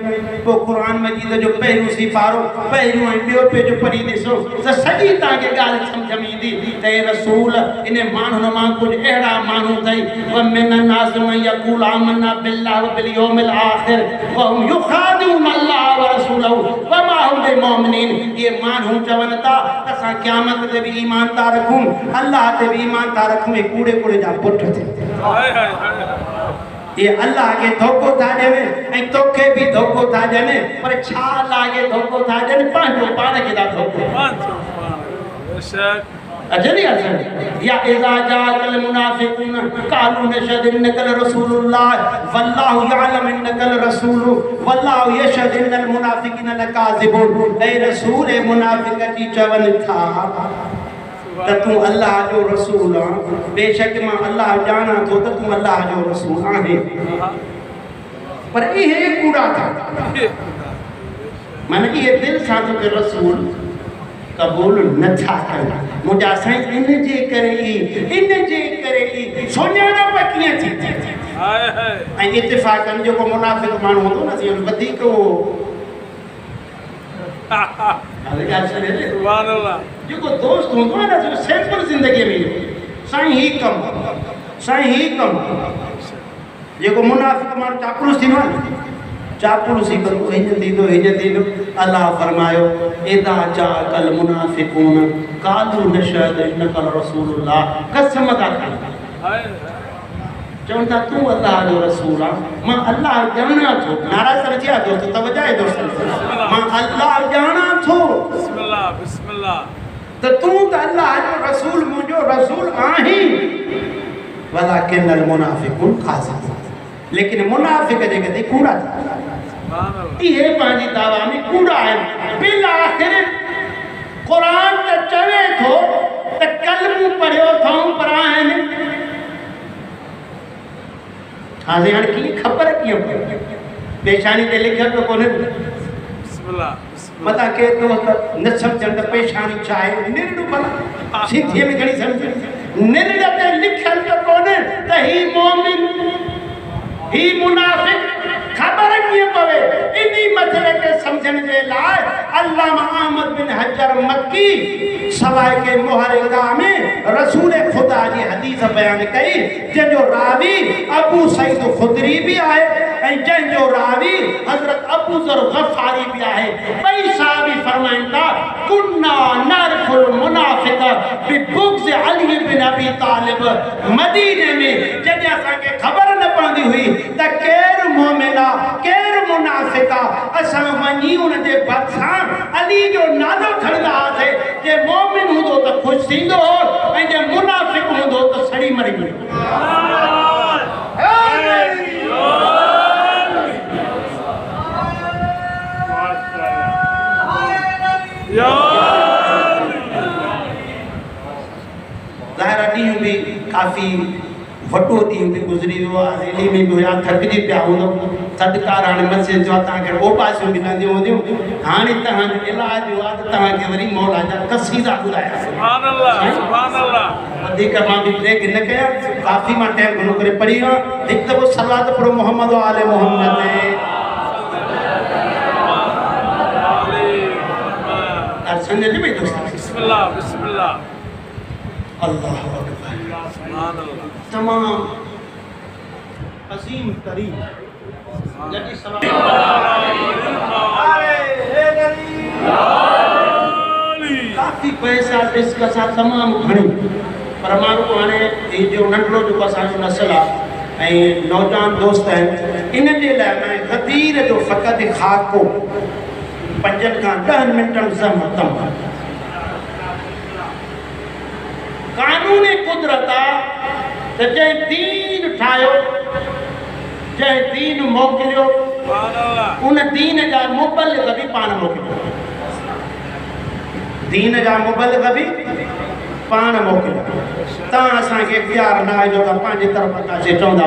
पोइ क़ुर मजीद जो पहिरियों सिपारो पहिरियों ऐं ॿियो पेज पढ़ी ॾिसो त सॼी तव्हांखे ॻाल्हि सम्झ में ईंदी त हे रसूल इन माण्हुनि मां कुझु अहिड़ा माण्हू अथई वमिनन्नास मन यक़ूल आमन्ना बिल्लाहि व बिल यौमिल आख़िर व हुम युख़ादिऊन अल्लाह व रसूलहु व मा हुम बिमुमिनीन इहे माण्हू चवनि था त असां क़यामत ते बि ईमान था रखूं अल्लाह ते बि ईमान था रखूं हे कूड़े कूड़े जा पुट थिए ये अल्लाह के धोखो था ॾियनि ऐं तोखे बि धोखो था ॾियनि पर छा लागे धोखो था ॾियनि पंहिंजो पाण खे था धोखो अजली असन या इज़ा जाअल मुनाफिकून क़ालू नशहदु इन्नका रसूलुल्लाह वल्लाहु यअलमु इन्नका रसूलु वल्लाहु यशहदु इन्नल मुनाफिकीन लकाज़िबून ऐ रसूल ऐ मुनाफिक जी चवनि था त तूं अल्लाह जो रसूल आहे बेशक मां अल्लाह ॼाणा थो त तूं अल्लाह जो रसूल आहे पर इहे कूड़ा था माना इहे दिलि सां तोखे रसूल क़बूल नथा कनि मुंहिंजा साईं इन जे करे ई सुञाणप कीअं थी ऐं इत्तिफ़ाक़नि जेको मुनाफ़िक़ माण्हू हूंदो न वधीक उहो जेको दोस्त हूंदो आहे न सिंपल ज़िंदगीअ में साईं ही कमु जेको मुनाफ़िक़ माण्हू चापलूस थींदो आहे न चापलूसी कंदो हीअं थींदो अल्लाह फरमायो इज़ा जाअल मुनाफ़िकून क़ालू नशहदु इन्नका रसूलुल्लाह कसम था खाइनि चवनि था तूं अल्लाह जो रसूल आहे मां अल्लाह ॼाणा थो नाराज़ न थिया दोस्त तवजो आहे दोस्त मां अल्लाह ॼाणा थो त तूं त अल्लाह जो रसूल मुंहिंजो रसूल आहीं वलाकिनल मुनाफ़िकून काज़िबून लेकिन मुनाफ़िक जेके थी कूड़ा था इहे पंहिंजी दावा में कूड़ा आहिनि बिल आख़िर क़ुर त चवे थो त कलमूं पढ़ियो अथऊं पर आहिनि हाणे कीअं ख़बर कीअं पई पेशानी ते लिखियल त कोन्हे मता के दोस्त न सम्झनि त पेशानी छा आहे निरड़ भला सिंधीअ में घणी सम्झ निरड़ ते लिखियल त कोन्हे त ही मोमिन ही मुनाफ़िक़ ख़बर कीअं पवे इन्ही मसइले खे सम्झण जे लाइ अल्लामा अहमद बिन हजर मक्की सवाए के मुहरिगा में रसूल खुदा जी हदीस बयान कई जंहिंजो रावी अबू सईद खुदरी भी आहे ऐं जंहिंजो रावी हज़रत अबू ज़र ग़फ़ारी भी आहे ॿई साहबी फरमाइनि था कुन्ना नरफुल मुनाफ़िक़ बिबुग़्ज़ अली बिन अबी तालिब मदीने में जॾहिं असांखे ख़बर न पवंदी हुई त केरु मोमिन आहे केरु मुनाफ़िक़ आहे असां वञी उन जे भरिसां अली जो नालो खणंदा हुआसीं जे मोमिन हूंदो त ख़ुशि थींदो ऐं जे मुनाफ़िक़ हूंदो त सड़ी मरी वेंदो या ज़ाहिर ॾींहुं भी काफ़ी वॾो ॾींहुं भी गुज़री वियो आहे रैली में बि हुया थकिजी पिया हूंदो सदकार हाणे मस्जिद जो तव्हांखे ओपासियूं मिलंदियूं हूंदियूं हाणे तव्हांजो इलाजु हुआ त तव्हांखे वरी मौला जा क़सीदा ॿुधाया सुभान अल्लाह सुभान अल्लाह वधीक मां बि ब्रेक न कयां काफ़ी मां टाइम घणो करे पढ़ी वियो हिकु दफ़ो सलात पढ़ो मोहम्मद आले मोहम्मद समझ में दोस्त बिस्मिल्लाह बिस्मिल्लाह अल्लाह अकबर सुभान अल्लाह तमाम अजीम तरीन जॾहिं सलात काफ़ी पैसा इसका साथ तमाम घणी पर माण्हू हाणे ही जो नंढड़ो जेको असांजो नस्ल आहे ऐं नौजवान दोस्त आहिनि इन जे लाइ मां गदीर जो फ़क़ति ख़ाको 5 खां 10 मिंटनि सां ख़तमु कानून कुदरत आहे त जंहिं दीन ठाहियो जंहिं दीन मोकिलियो सुभान अल्लाह उन दीन जा मुबल्लिग़ बि पाण मोकिलियो दीन जा मुबल्लिग़ बि पाण मोकिलियो तव्हां असांखे इख़्तियार न आहे जो तव्हां पंहिंजी तरफ़ खां चवंदा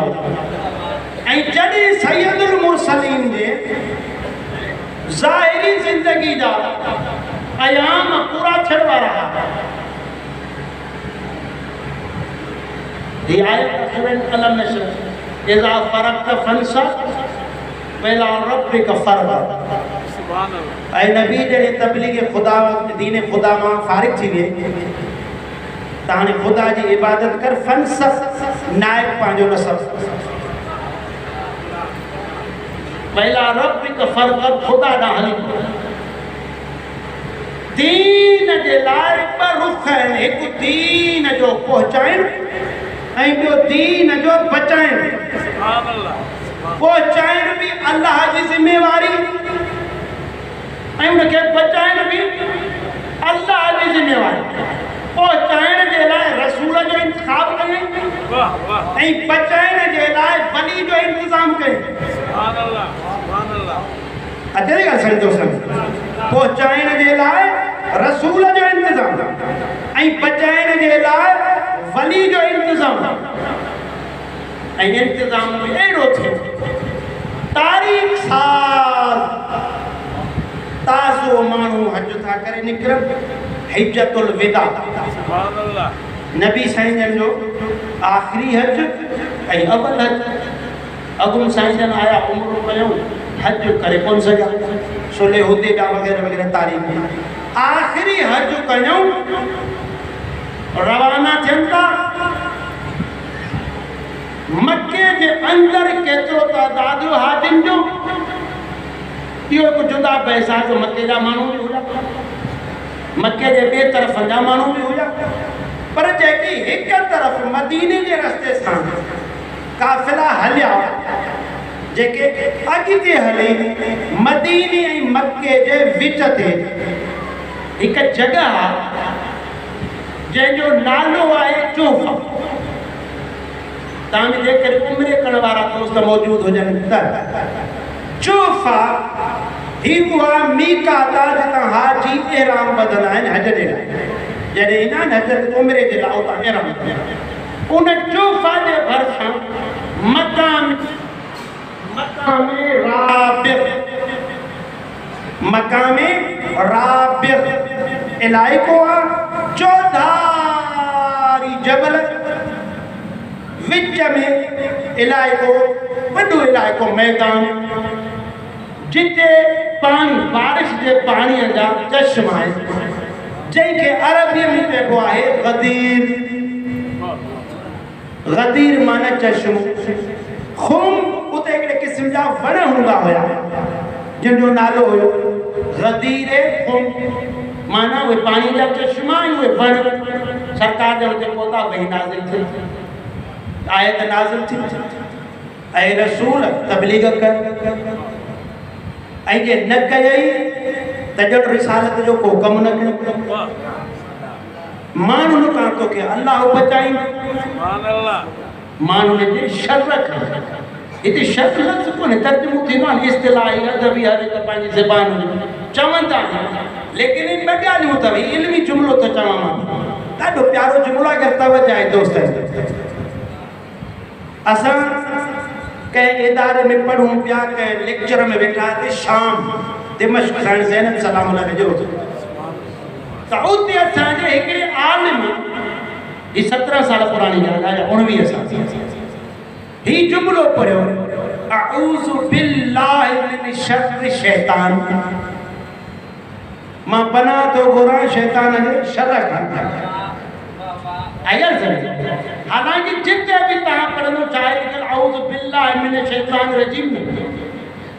ऐं जॾहिं सैयदुल मुरसलीन जे ज़ाहिरी ज़िंदगी जा अयाम पूरा थियण वारा ही आयत सूरह कलम नशर इज़ा फ़रक़्त फंसब वइला रब्बिक फ़रग़ब सुभान अल्लाह ऐं नबी जॾहिं तबलीग खुदा दीन खुदा मां फ़ारिग़ थी विए त हाणे खुदा जी इबादत कर फंसब नाइब पंहिंजो नसब वइला रब्बिक फ़रग़ब खुदा ॾांहुं हली दीन जे लाइ ॿ रुख़ आहिनि हिकु दीन जो पहुचाइणु ऐं ॿियो दीन जो बचाइणु सुभान अल्लाह पहुचाइण भी अल्लाह जी ज़िम्मेवारी ऐं उनखे बचाइण भी अल्लाह जी ज़िम्मेवारी पहुचाइण जे लाइ रसूल जो इंतिखाब कयूं वाह वाह ऐं बचाइण जे लाइ वली जो इंतज़ाम कयूं सुभान अल्लाह सुभान अल्लाह अचे थी ॻाल्हि सम्झो पहुचाइण जे लाइ रसूल जो इंतज़ाम ऐं बचाइण जे लाइ वली जो इंतज़ाम ऐं इंतज़ाम में अहिड़ो थियो तारीख़ साल ताज़ो माण्हू हज था करे निकिरनि हिज्जतुल विदा सुभान अल्लाह नबी साईं जन जो आख़िरी हज ऐं अवल हज अॻुम साईं जन आया उमिरो कयूं हज करे कोन सघिया सुले हुदैबिया वग़ैरह वग़ैरह तारीख़ आख़िरी हज कयूं रवाना थियनि था मक्के जे अंदरि केतिरो तइदाद हाजिन जो इहो हिकु जुदा पैसा जो मक्के जा माण्हू बि हुया मक्के जे ॿिए तरफ़ जा माण्हू बि हुया पर जेकी हिकु तरफ़ मदीने जे रस्ते सां काफ़िला हलिया जेके अॻिते हले मदीने ऐं मक्के जे विच ते हिकु जॻह आहे जंहिंजो नालो आहे चूफ़ा तव्हां जेकर उमिरे करण वारा दोस्त मौजूद हुजनि त चूफ़ा ही उहा मीक़ात आहे जितां हाजी एहराम ॿधंदा आहिनि हज जे लाइ जॾहिं ईंदा आहिनि हज उमिरे जे लाइ उतां एहराम उन चूफ़ा जे भरिसां मकाम राबिग़ इलाइक़ो आहे चौधारी जबल विच में इलाइक़ो वॾो इलाइक़ो मैदान जिते पाणी बारिश जे पाणीअ जा चश्मा आहिनि जंहिंखे अरबीअ में चइबो आहे गदीर गदीर माना चश्मो ख़ूम उते हिकिड़े क़िस्म जा वण हूंदा हुया जिन जो नालो हुयो गदीर ख़ूम माना उहे पाणी जा चश्मा ऐं उहे वण सरकार जे हुते पहुता वही नाज़िल थी आयत नाज़िल थी ऐं रसूल तबलीग कर ऐं जे न कयई त ॼण रिसालत जो को कमु न कयो माण्हू न कान तोखे अलाह बचाईंदो सुभान अल्लाह माण्हू जे शर हिते शर लफ़्ज़ कोन्हे तर्जुमो थींदो आहे इस्तिलाही अदबी हर हिकु पंहिंजी ज़बान में चवंदा लेकिन इन बड़ा नहीं होता भाई इल्मी जुमलो तो चवा मां ॾाढो प्यारो जुमलो अगर तवज्जो आहे दोस्त असां कंहिं इदारे में पढ़ूं पिया कंहिं लेक्चर में वेठा ते शाम दिमश्क साईं ज़ैनब सलाम जो त उते असांजे हिकिड़े आलिम ही 17 साल पुरानी ॻाल्हि आहे 19 साल ही जुमलो पढ़ियो अऊज़ु बिल्लाहि मिन शर्रि शैतान मां पनाह थो घुरां शैतान जे शर खां आया हालांकि जिते भी तव्हां पढ़ंदो चाहे अऊज़ु बिल्लाहि मिन शैतान रजीम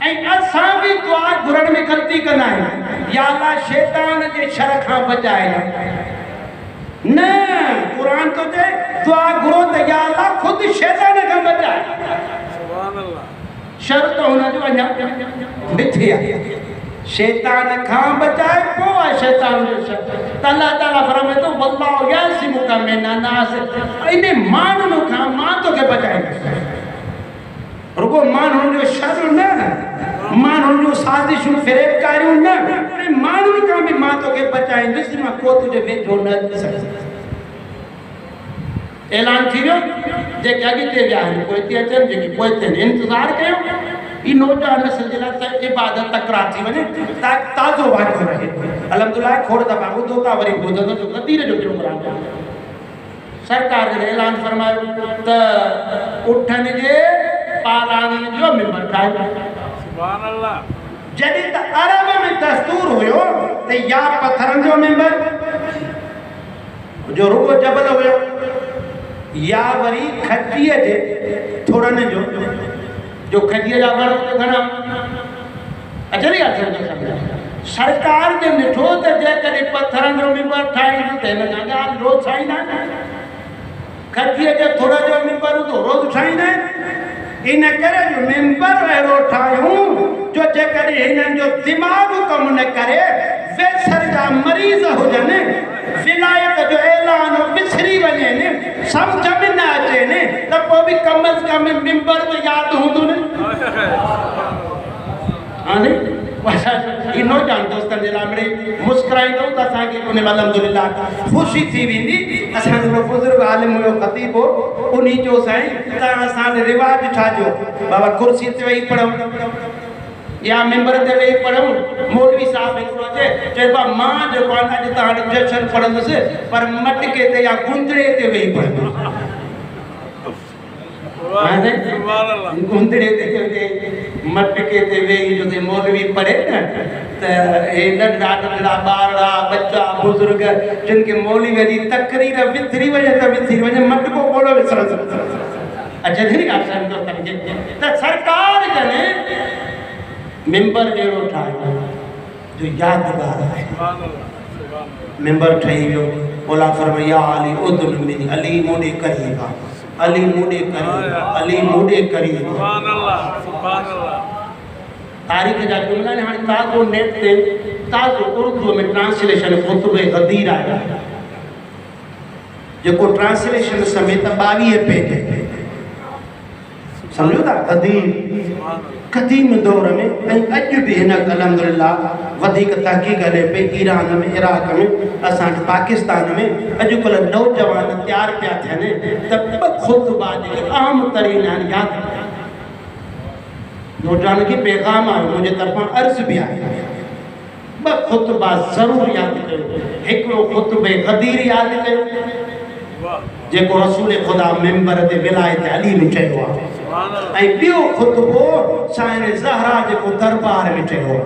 ऐं असां भी दुआ घुरण में ग़लती कंदा आहियूं या अल्लाह शैतान जे शर खां बचाए न कुरान तो चए दुआ घुरो त या अल्लाह खुद शैतान खां बचाए सुभान अल्लाह शर तो हुन जो अञा मिथी आहे शैतान खां बचाए पोइ आहे शैतान जो शर त अल्लाह ताला फरमाए थो वल्लाहु यासिमुका मिनन नास इन माण्हुनि खां मां तोखे बचाईंदुसि रुगो माण्हुनि जो शर न माण्हुनि जो साज़िशूं फ़िरेबकारियूं न माण्हुनि खां बि मां तोखे बचाईंदुसि मां को तुंहिंजे वेझो न अची सघंदुसि ऐलान थी वियो जेके अॻिते विया आहिनि पोइ हिते अचनि जेके पोइ थियनि इंतज़ारु कयो ई नौजवान नस्ल जे लाइ त इबादत तकरार थी वञे ताज़ो वाक़ियो रहे अलहमदुलिल्लाह खोड़ दफ़ा ॿुधो था वरी ॿुधंदो जो क़दीर जो प्रोग्राम सरकार ने ऐलान फरमायो त उठनि जे पालाननि जो मिंबर ठाहियो सुभान अल्लाह जॾहिं त अरब में दस्तूर हुयो त या पत्थरनि जो मिंबर जो रुगो जबल हुयो या वरी खजीअ जे थोड़नि जो खजीअ जा वण घणा अचनि सरकार ने ॾिठो त जेकॾहिं पत्थरनि जो मिंबर ठाहींदो त हिन खां ॻाल्हि रोज़ ठाहींदा खजीअ जे थोड़ जो मिंबर तो रोज़ ठाहींदा इन करे जो मिंबर अहिड़ो ठाहियूं जो जेकॾहिं हिननि जो दिमाग़ कम न करे वेसर जा मरीज़ हुजनि विलायत जो ऐलान विसरी वञनि सम्झ में न अचेनि त पोइ बि कम अज़ कम मिंबर तो यादि हूंदो न हाणे ई नौजवान दोस्तनि जे लाइ मिड़े मुस्कुराईंदो त असांखे उन में अलहमदुलिल्लाह ख़ुशी थी वेंदी असांजो बुज़ुर्ग आलिम हुयो ख़तीब हो उन जो साईं त असांजे रिवाज ठाहियो बाबा कुर्सी ते वेही पढ़ूं या मेंबर ते वेही पढ़ूं मौलवी साहब हिकिड़ो चइबो मां जेको आहे अॼु त हाणे जशन पढ़ंदुसि पर मटके ते या गुंदड़े ते वेही पढ़ंदुसि गुंदड़े ते मटके ते वेही जो मौलवी पढ़े न त हे नंढड़ा नंढड़ा ॿारड़ा बच्चा बुज़ुर्ग जिन खे मौलवी जी तकरीर विथरी वञे त विथरी वञे मटको कोड़ो विसरंदो अच्छा थी ॻाल्हि त सरकार जने मिंबर अहिड़ो ठाहियो जो यादगार आहे मिंबर ठही वियो ओला फरमाया अली उदुन मिनी अली मोॾे करीब अली मोॾे करीब अली मोॾे करीब सुभान अल्लाह सुभान अल्लाह तारीख़ जा जुमला ने हाणे ताज़ो नेट ते ताज़ो उर्दू में ट्रांसलेशन ख़ुतबे गदीर आहे जेको ट्रांसलेशन समेत 22 पेज समझो था कदीम दौर में अॼु बि हिन अलहमदुलिल्लाह वधीक तहक़ीक़ हले पई ईरान में इराक में असांजे पाकिस्तान में अॼुकल्ह नौजवान तयारु पिया थियनि त ॿ ख़ुतबा जेके आम तरीन आहिनि यादि नौजवान खे पैगाम आहे मुंहिंजे तरफ़ां अर्ज़ बि आहे ॿ ख़ुतबा ज़रूरु यादि कयो हिकिड़ो ख़ुतबे गदीर यादि कयो जेको रसूल ख़ुदा मेंबर ते विलायत अली में चयो आहे ऐं ॿियो ख़ुतबो साईं ज़हरा जेको दरबार में चयो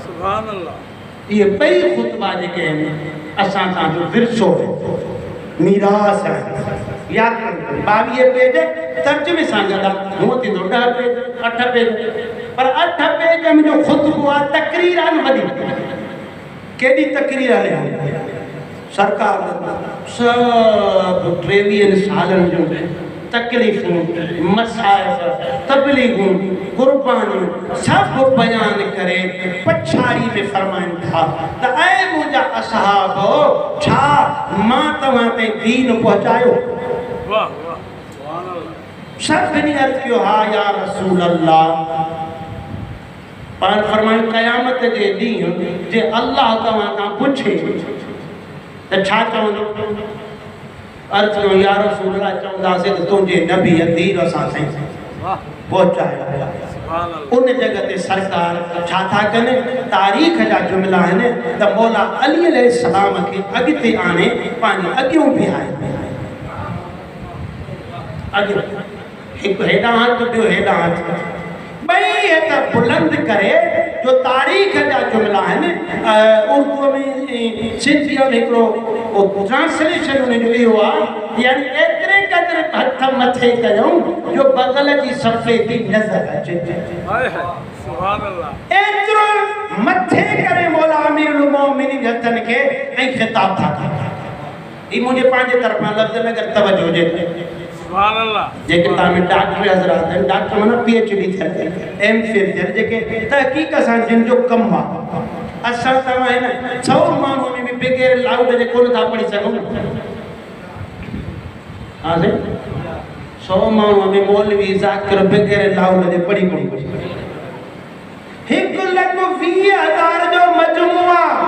सुभान अल्लाह इहे ॿई ख़ुतबा जेके आहिनि असां तव्हांजो विरसो मीरास आहे यादि 22 पेज तर्जुमे सां गॾु हूअं थींदो 10 पेज 8 पेज पर 8 पेज में जो ख़ुतबो आहे तकरीर आहे न वॾी केॾी तकरीर हले सरकार सभु 23 सालनि जूं तकलीफ़ूं मसाइब तबलीगूं कुर्बानियूं सब बयान करे पछाड़ी में फरमाइनि था त ऐ मुंहिंजा असहाब छा मां तव्हां ते दीन पहुचायो वाह वाह सुभान अल्लाह सभिनी अर्ज़ कयो हा या रसूल अल्लाह पाण फरमायो क़यामत जे ॾींहुं जे अल्लाह तव्हां खां पुछे त छा चवंदो? अर्ज़ कयो या रसूल अल्लाह, चवंदासीं त तुंहिंजे नबी दीन असां साईं पहुचायो। उन जगह ते सरकार छा था कनि? तारीख़ जा जुमिला आहिनि त मौला अली अलैहिस्सलाम खे अॻिते आणे पंहिंजे अॻियों बीहारे, अॻियों हिकु हेॾां हथु ॿियो हेॾां हथु, ॿई हथ बुलंद करे जो तारीख़ जा जुमिला आहिनि। उर्दू में सिंधीअ में हिकिड़ो ट्रांसलेशन उन जो इहो आहे, यानी एतिरे क़दुरु हथ मथे कयूं जो बगल जी सफ़ेदी नज़र अचे। एतिरो मथे करे मौला अमीरुल मोमिनीन हथनि खे ऐं ख़िताब था कनि। ही मुंहिंजे पंहिंजे तरफ़ां लफ़्ज़ में अगरि तवजो हुजे जेके तव्हां डॉक्टर हज़रात आहिनि, डॉक्टर माना PhD थियल, MPhil थियल, जेके तहक़ीक़ सां जिन जो कमु आहे। असां तव्हां हिन 100 माण्हुनि में बि बग़ैर लाउड जे कोन था पढ़ी सघूं। हा साईं, 100 माण्हुनि में मौलवी ज़ाकिर बग़ैर लाउड जे पढ़ी कोन। 1,20,000 जो मजमू आहे,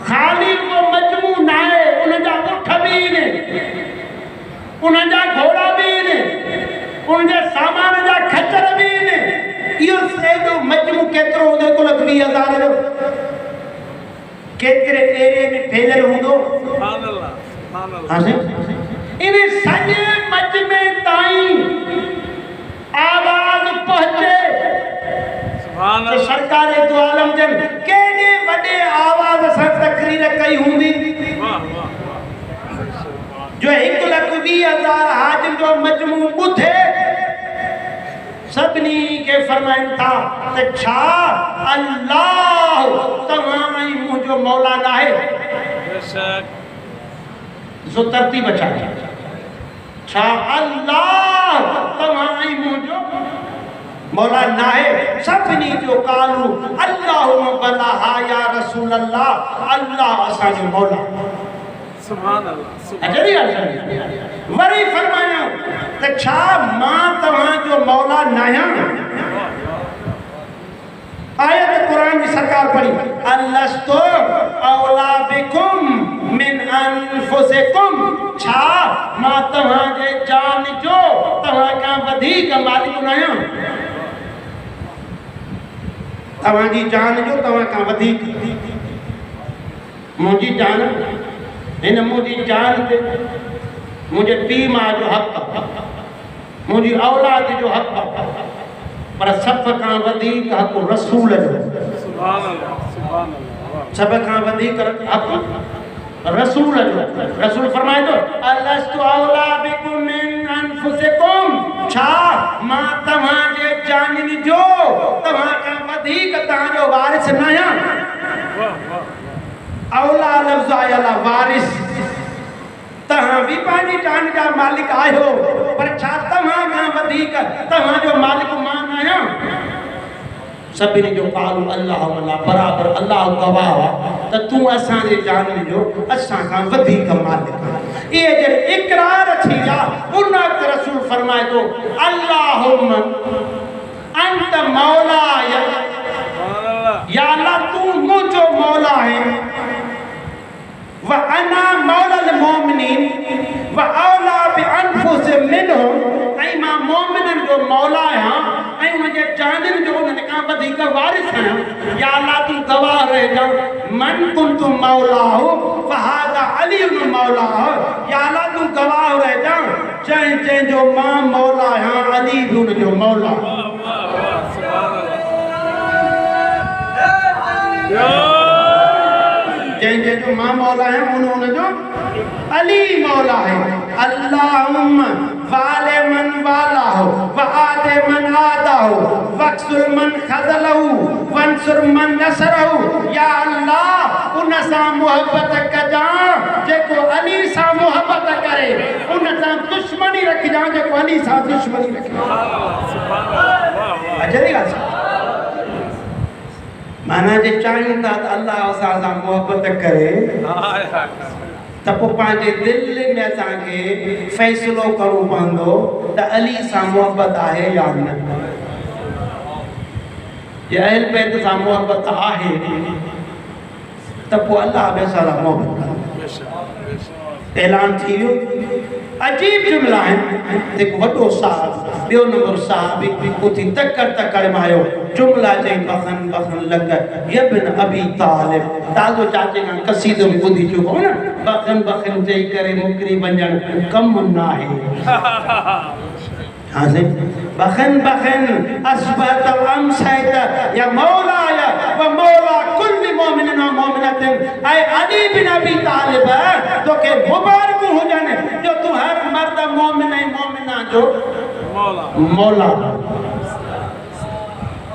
ख़ाली को मजमू न आहे, उनजा उठ बि आहिनि, उनजा घोड़ा भी ने, उनजे सामान जा खच्चर भी ने। इहो सॼो मजमू केतिरो हूंदो? 1,20,000 जो। केतिरे एरिए में फैलियल हूंदो? इन सॼे मजमे ताईं आवाज़ पहुचे तो सरकार दो आलम जन केॾे वॾे आवाज़ सां तकरीर कई हूंदी जो 1,20,000 हाजिम जो मजमू ॿुधे। सभिनी के फरमाइनि था त छा अल्लाह तव्हां ऐं मुंहिंजो मौला न आहे? सो तरतीब छा? छा अल्लाह तव्हां ऐं मुंहिंजो मौला न आहे? सभिनी जो कालू अल्लाहुम्मा बला हा या रसूल अल्लाह, अल्लाह असांजो मौला। सुभान अल्लाह। अजरी वरी फरमायो त छा मां तव्हांजो मौला न आहियां? आयत कुरान जी सरकार पढ़ी, अल्लस्तु औला बिकुम मिन अनफुसिकुम, छा मां तव्हांजे जान जो तव्हां खां वधीक मालिक न आहियां? तव्हांजी जान जो तव्हां खां वधीक। मुंहिंजी जान हिन मुंहिंजी जान ते मुंहिंजे पीउ मां जो हक़, मुंहिंजी औलाद जो हक़, पर सभ खां वधीक हक़ रसूल जो। सभ खां वधीक हक़ रसूल जो। रसूल फरमाए थो अलस्तु औला बिकुम मिन अनफुसिकुम, छा मां तव्हांजे जानिन जो तव्हां खां वधीक तव्हांजो वारिस न आहियां? औला लफ़्ज़ आहे अला वारिस। तव्हां भी पंहिंजी जान जा मालिक आहियो, पर छा तव्हां खां वधीक तव्हांजो मालिक मां न आहियां? सभिनी जो कालू अल्लाह वला बराबर। अल्लाह गवाह त तूं असांजे जान जो असां खां वधीक मालिक आहे। इहे जॾहिं इक़रार थी विया, उन वक़्तु रसूल फरमाए थो अल्लाहुम्मा अंत मौलाय, या अल्लाह तूं मुंहिंजो मौला आहे। व अना मौलल मोमिनीन व औला बि अनफुसिहिम मिनहुम, ऐं मां मोमिननि जो मौला आहियां ऐं उनजे जाननि जो उन्हनि खां वधीक वारिस आहियां। या अल्लाह तूं गवाह रहिजां, मन कुंतु मौलाहु फहादा अलीयुन मौलाहु, या अल्लाह तूं गवाह रहिजां, जंहिंजो मां मौला आहियां अली बि उनजो मौला। जंहिंजो मां मौला आहियां उनजो अली मौला है। अल्लाहुम्मा वाले मन वालाहु व आदे मन आदाहु वक्सुर मन खज़लहु वंसुर मन नसरहु। या अल्लाह उन सां मोहब्बत कजां जेको अली सां मोहब्बत करे, उन सां दुश्मनी रखजां जेको अली सां दुश्मनी रखे। अजरी ॻाल्हि माना जे चाहियूं था त अल्लाह असां मोहब्बत करे त पोइ पंहिंजे दिलि में असांखे फ़ैसिलो करिणो पवंदो त अली सां मोहब्बत आहे या न। या अहल बैत सां मोहब्बत आहे त पोइ अल्लाह बि असां सां मोहब्बत कंदो। ऐलान थी वियो। अजीब जुमला आहिनि। हिकु वॾो साहब, ॿियो नंबर साहब उथी तकड़ मायो जुमला चई बखन बखन लग यबिन अबी तालिब। ताज़ो चाचे खां कसीदो बि ॿुधी चुको न, बखन बखन चई करे मुकरी वञण कमु न आहे। हाँ से बखन बखन अस्बत अमसैत या मौलाया व मौला कुल्ल मोमिन व मोमिनतिन। ऐ अली बिन अबी तालिब तो के मुबारक हो जाने जो तू हर मर्द मोमिन ऐं मोमिना जो मौला।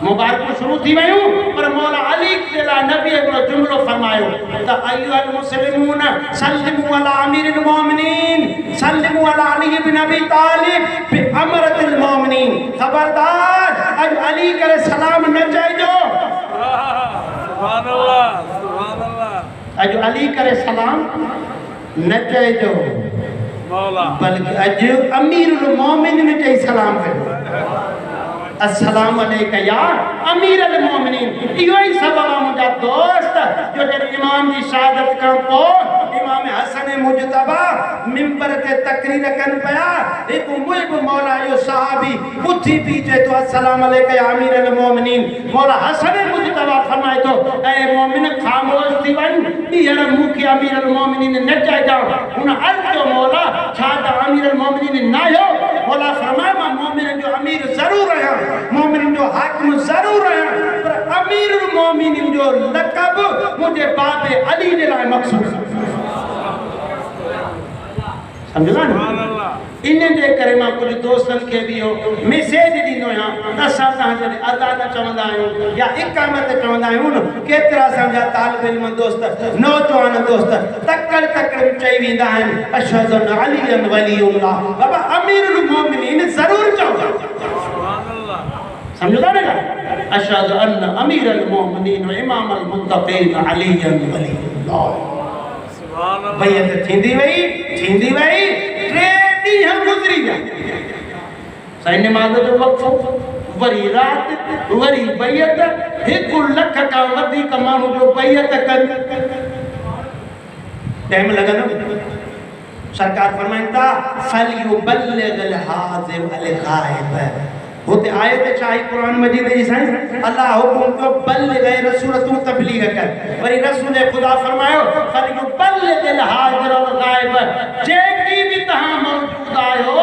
मुबारक शुरू थी वयूं पर मौला अली के ला नबी हिकिड़ो जुमलो फरमायो त अय्युहल मुस्लिमून सल्लिमू अला अमीरिल मोमिनीन सल्लिमू अला अली बिन अबी तालिब बि अमरतिल मोमिनीन। खबरदार अज अली करे सलाम न चइजो। सुभान अल्लाह सुभान अल्लाह। अज अली करे सलाम न चइजो मौला, बल्कि अज अमीरुल मोमिनीन चई सलाम कयो। अस्सलाम अलैका या अमीरुल मोमिनीन। इहो ही सबब मुंहिंजा दोस्त जो जॾहिं इमाम जी शहादत खां पोइ इमाम हसन मुजतबा मिंबर ते तकरीर कनि पिया, हिकु मुहिब मौला जो सहाबी उथी पी चए थो अस्सलाम अलैका या अमीरुल मोमिनीन। मौला हसन मुजतबा फरमाए थो ऐ मोमिन ख़ामोश थी वञ, ॿीहर मूंखे अमीरुल मोमिनीन न चइजां। हुन अर्ज़ कयो मौला छा त अमीरुल मोमिनीन न आहियो? मौला फरमाए मां मोमिन जो अमीर ज़रूर आहियां, मोमिन जो हाकिम ज़रूर आहियां, पर अमीरुल मोमिनीन जो लक़ब मुंहिंजे बाबे अली जे लाइ मख़सूस। समझो ना? इन जे करे मां कुझु दोस्तनि खे बि इहो मैसेज ॾींदो आहियां त असां तव्हां जॾहिं अज़ान चवंदा आहियूं या इक़ामत चवंदा आहियूं न, केतिरा असांजा तालिब इल्म दोस्त नौजवान दोस्त तकड़ चई वेंदा आहिनि अशहदु अन अलियन वलीउल्लाह। बाबा अमीरुल मोमिनीन ज़रूर चओ। समझो था ना? अशहदु अन अमीरुल मोमिनीन व इमामुल मुत्तक़ीन अलियन वलीउल्लाह। बैयत थींदी वई 3 ॾींहं गुज़री विया। साईं नमाज़ जो वक़्फ़ो, वरी राति, वरी बैयत। 1 लख खां वधीक माण्हू जो बैयत कनि। टाइम लॻंदो। सरकार फरमाइनि था फलयुबल्लिग़िल हाज़िर अल ग़ाइब। होते आयत चाही कुरान मजीद जी साईं अल्लाह हुकुम को बल्लिग़ रसूल तू तबलीग कर। वरी रसूल खुदा फरमायो फलयुबल्लिग़िल हाज़िर अल ग़ाइब। जेकी भी तहां मौजूद आयो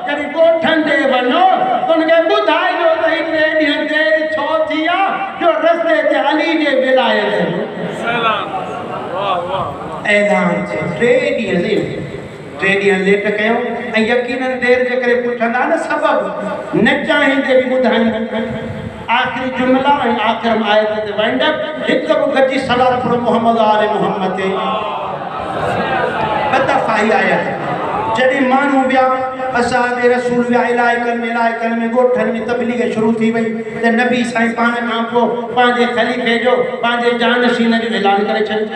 जॾहिं ॻोठनि ते वञो त उनखे ॿुधाइजो त हिन ॾींहं देरि छो थी आहे जो रस्ते ते अली जे विलायत ऐलान थिए। 3 ॾींहं लेट कयो ऐं यकीनन देर जे करे पुछंदा न सबब न चाहींदे बि ॿुधाइनि। आख़िरी जुमला ऐं आख़िर में आयत ते वाइंडअप हिकु बि गॾिजी सलात पढ़ो मोहम्मद आले मोहम्मद ते। ॿ दफ़ा ई आयत जॾहिं माण्हू विया असांजे रसूल विया इलाइक़नि में ॻोठनि में तबलीग शुरू थी वई त नबी साईं पाण खां पोइ पंहिंजे ख़लीफ़े जो पंहिंजे जानशीन जो ऐलान करे छॾियो।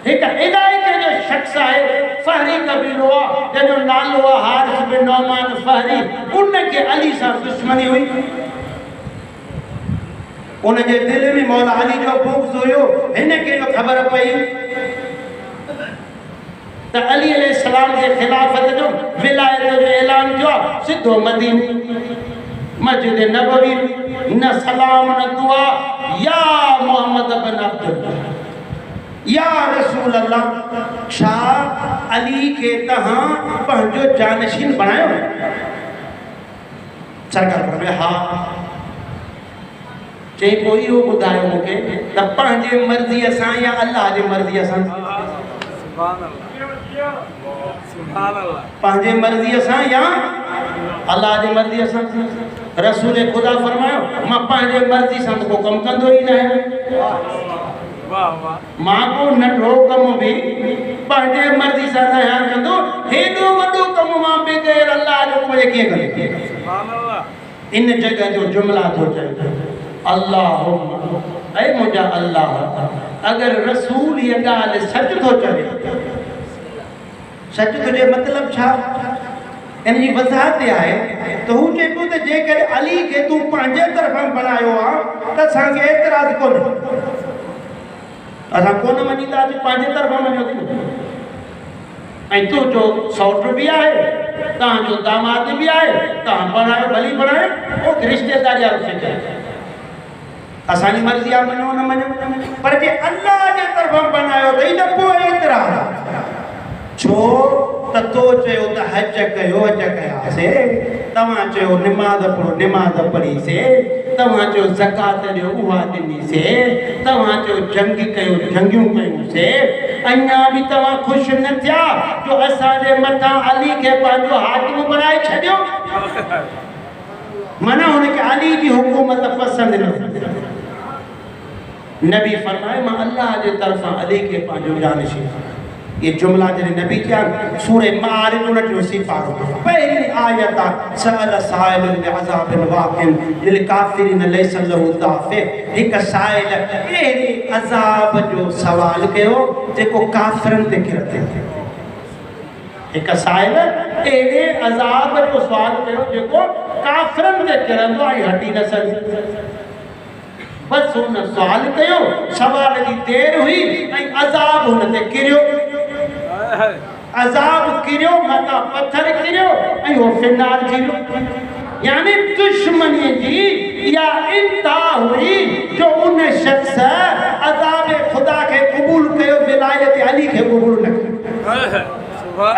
हिकु इलाइक़े जो शख़्स आहे फहरी कबीलो आहे जंहिंजो नालो आहे हारिस बिन नौमान फहरी। उनखे अली सां दुश्मनी हुई। उनजे दिलि में मौला अली जो बुग़्ज़ हुयो। हिनखे जो ख़बर पई त अली अलैहिस्सलाम जे ख़िलाफ़त जो विलायत जो ऐलान थियो आहे, सिधो मदीने मस्जिद नबवी न सलाम न दुआ या मोहम्मद बिन अब्दुल्लाह या रसूल अल्लाह। छा अली के तहां पंहिंजो जानशीन बनायो? सरकार फरमाए हा। चई पोइ इहो ॿुधायो मूंखे त पंहिंजे मर्ज़ीअ सां या अल्लाह जे मर्ज़ीअ सां? पंहिंजे मर्ज़ीअ सां या अल्लाह जे मर्ज़ीअ सां? रसूल खुदा फरमायो मां पंहिंजे मर्ज़ी सां त को कमु कंदो ई न आहियां। मां को नंढो कमु बि पंहिंजे मर्ज़ी सां न कंदो। हेॾो वॾो कमु मां बग़ैर अल्लाह जो कोई कीअं कंदो? इन जगह जो जुमला थो चए अल्लाहुम्मा ऐ मुंहिंजा अल्लाह। अगर रसूल ये ॻाल्हि सच थो चवे, सच तुंहिंजे मतिलब छा? इन जी वज़ाहत आहे त हू चए पियो त जेकर अली खे तूं पंहिंजे तरफ़ां बणायो आहे त असांखे एतिराज़ कोन्हे, असां कोन मञींदासीं, पंहिंजे तरफ़ां मञो तूं। ऐं तूं जो सौट बि आहे, तव्हांजो दामाद बि आहे, तव्हां बणायो भली बणायो, उहो रिश्तेदारी वारो फिक्र असांजी मर्ज़ी आहे, मञो न मञो। पर जे अल्लाह जे तरफ़ां बणायो अथई त पोइ एतिराज़ आहे। छो त तो चयो त हज कयो, हज कयासीं, तव्हां चयो निमाज़ पढ़ो, निमाज़ पढ़ीसीं, तव्हां चयो ज़कात ॾियो, उहा ॾिनीसीं, तव्हां चयो जंग कयो, जंगियूं कयूंसीं, अञा बि तव्हां ख़ुशि न थिया जो असांजे मथां अली खे पंहिंजो हाकिम बणाए छॾियो। माना हुनखे अली जी हुकूमत पसंदि न। नबी फरमाए मां अल्लाह जे तरफ़ां अली खे पंहिंजो जानशीन। ये जुमला जॾहिं नबी चया सूरे मारिज 29 पारो पहली आयत सअल साइल बिअज़ाबिन वाक़िन लिल काफ़िरीन लैस लहू दाफ़िअ। हिक साइल अहिड़े अज़ाब जो सवाल कयो जेको काफ़िरनि ते किरते। हिक साइल अहिड़े अज़ाब जो सवाल कयो जेको काफ़िरनि ते किरंदो ऐं हटी न सघे। बस हुन सवाल कयो, सवाल जी देरि हुई ऐं अज़ाब हुन ते किरियो। अज़ाब किरियो, मथा पत्थर किरियो ऐं हो फिनार थी वियो। यानी दुश्मनी जी या इंतहा हुई जो उन शख्स अज़ाब खुदा के क़बूल कयो, विलायत अली के क़बूल न कयो।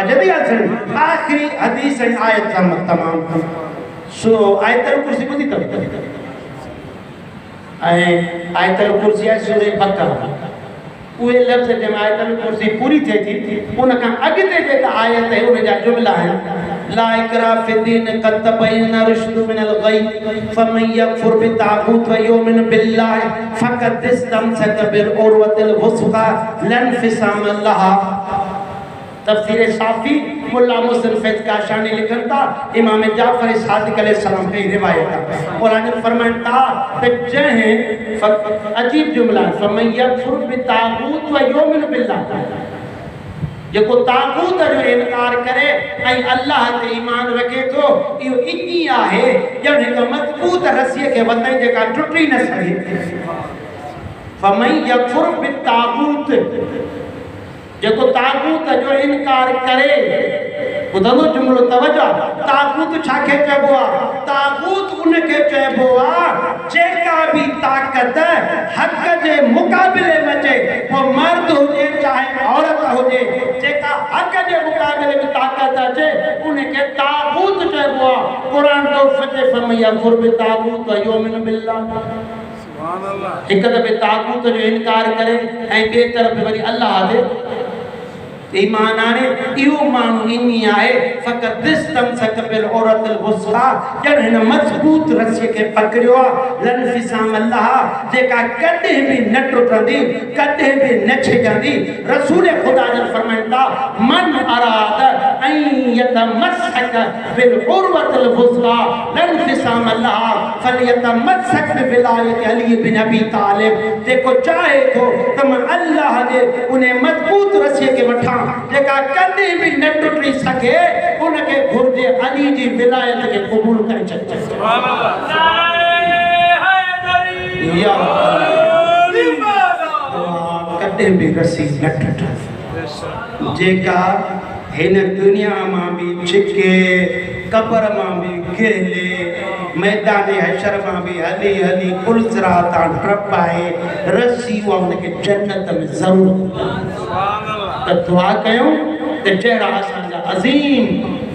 जदी आखिरी हदीस ऐं आयत तमाम सो आयतल कुर्सी ॿुधी अथव ऐं आयतल कुर्सी आहे सूरे बक़रा। उहे लफ़्ज़ जंहिं में आयतल कुर्सी पूरी थिए थी उन खां अॻिते जेका आयत आहे उन जा जुमला आहिनि ला इकराह फ़िद्दीन क़द तबय्यन रुश्दु मिनल ग़य फमन यकफ़ुर बित्ताग़ूत व युमिन बिल्लाह फ़क़द इस्तमसक बिल उर्वतिल वुस्क़ा ला इंफ़िसाम लहा। तफ़सीर साफ़ी मुल्ला मुस्लिम फैज़ काशानी लिखनि था इमाम जाफ़र सादिक़ अलैहिस्सलाम की रिवायत आहे। क़ुरान फरमाइनि था त जंहिं अजीब जुमला फमन यकफ़ुर बित्ताग़ूत व युमिन बिल्लाह, जेको ताक़ूत जो इनकार करे ऐं अल्लाह ते ईमान रखे थो, इहो इजी आहे ॼण हिक मज़बूत रसीअ खे वधाई जेका टुटी न सघे। फमन यकफ़ुर बित्ताग़ूत, जेको ताक़ूत जो इनकार करे, ॿुधंदो जुमिलो तवजो। ताक़ूत छाखे चइबो आहे? ताक़ूत उनखे चइबो आहे जेका बि ताक़त हक़ जे मुक़ाबिले में अचे, पोइ मर्द हुजे चाहे औरत हुजे, जेका हक़ जे मुक़ाबिले में ताक़त अचे उनखे ताक़ूत चइबो आहे। क़ुरान तो फते फरमाया क़ुर्ब ताक़ूत व युमिन बिल्लाह। हिक दफ़े ताक़ूत जो इनकार करे ऐं ॿिए तरफ़ वरी अल्लाह ते ईमान आणे, इहो माण्हू ईअं आहे फ़क़त इस्तमसक बिल उर्वतिल वुस्क़ा, ॼण हिन मज़बूत रसीअ खे पकड़ियो आहे लन फिसाम लहा, जेका कॾहिं बि न टुटंदी, कॾहिं बि न छिजंदी। रसूल ख़ुदा जन फरमाइनि था मन अराद ऐं यतमसक बिल उर्वतिल वुस्क़ा लन फिसाम लहा फलयतमसक बिविलायत अली बिन अबी तालिब। जेको चाहे थो त मां अल्लाह जे उन मज़बूत रसीअ खे वठां जेका कॾहिं बि न टुटी सघे, उनखे घुर्जे अली जी विलायत खे क़बूल करे छॾे। कॾहिं बि रसी न टुटे, जेका हिन दुनिया मां बि छिके, क़बर मां बि गेले, मैदान हशर मां बि हली हली पुलसरा तां ट्रप आहे, रसी उहा उनखे जन्नत में ज़रूरु। त दुआ कयूं त जहिड़ा असांजा अज़ीम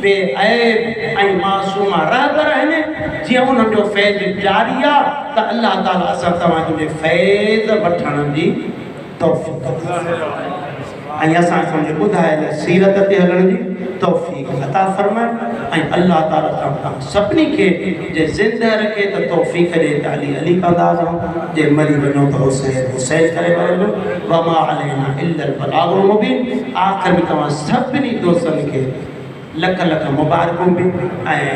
बेऐब ऐं मासूम रहबर आहिनि, जीअं उन्हनि जो फैज़ जारी आहे, त अल्लाह ताला असां तव्हांजे फैज़ वठण जी तौफ़ीक़ ऐं असांखे ॿुधायल सीरत ते हलण जी तौफ़ीक़ अता फरमाए। ऐं अल्लाह ताला तव्हां सभिनी खे जे ज़िंदह रखे त तौफ़ीक़ ॾे त अली अली कंदा वञो, जे मरी वञो त हुसैन हुसैन करे वञो। वमा अलैना इल्लल बलागुल मुबीन। आख़िर में तव्हां सभिनी दोस्तनि खे लख लख मुबारकूं बि ऐं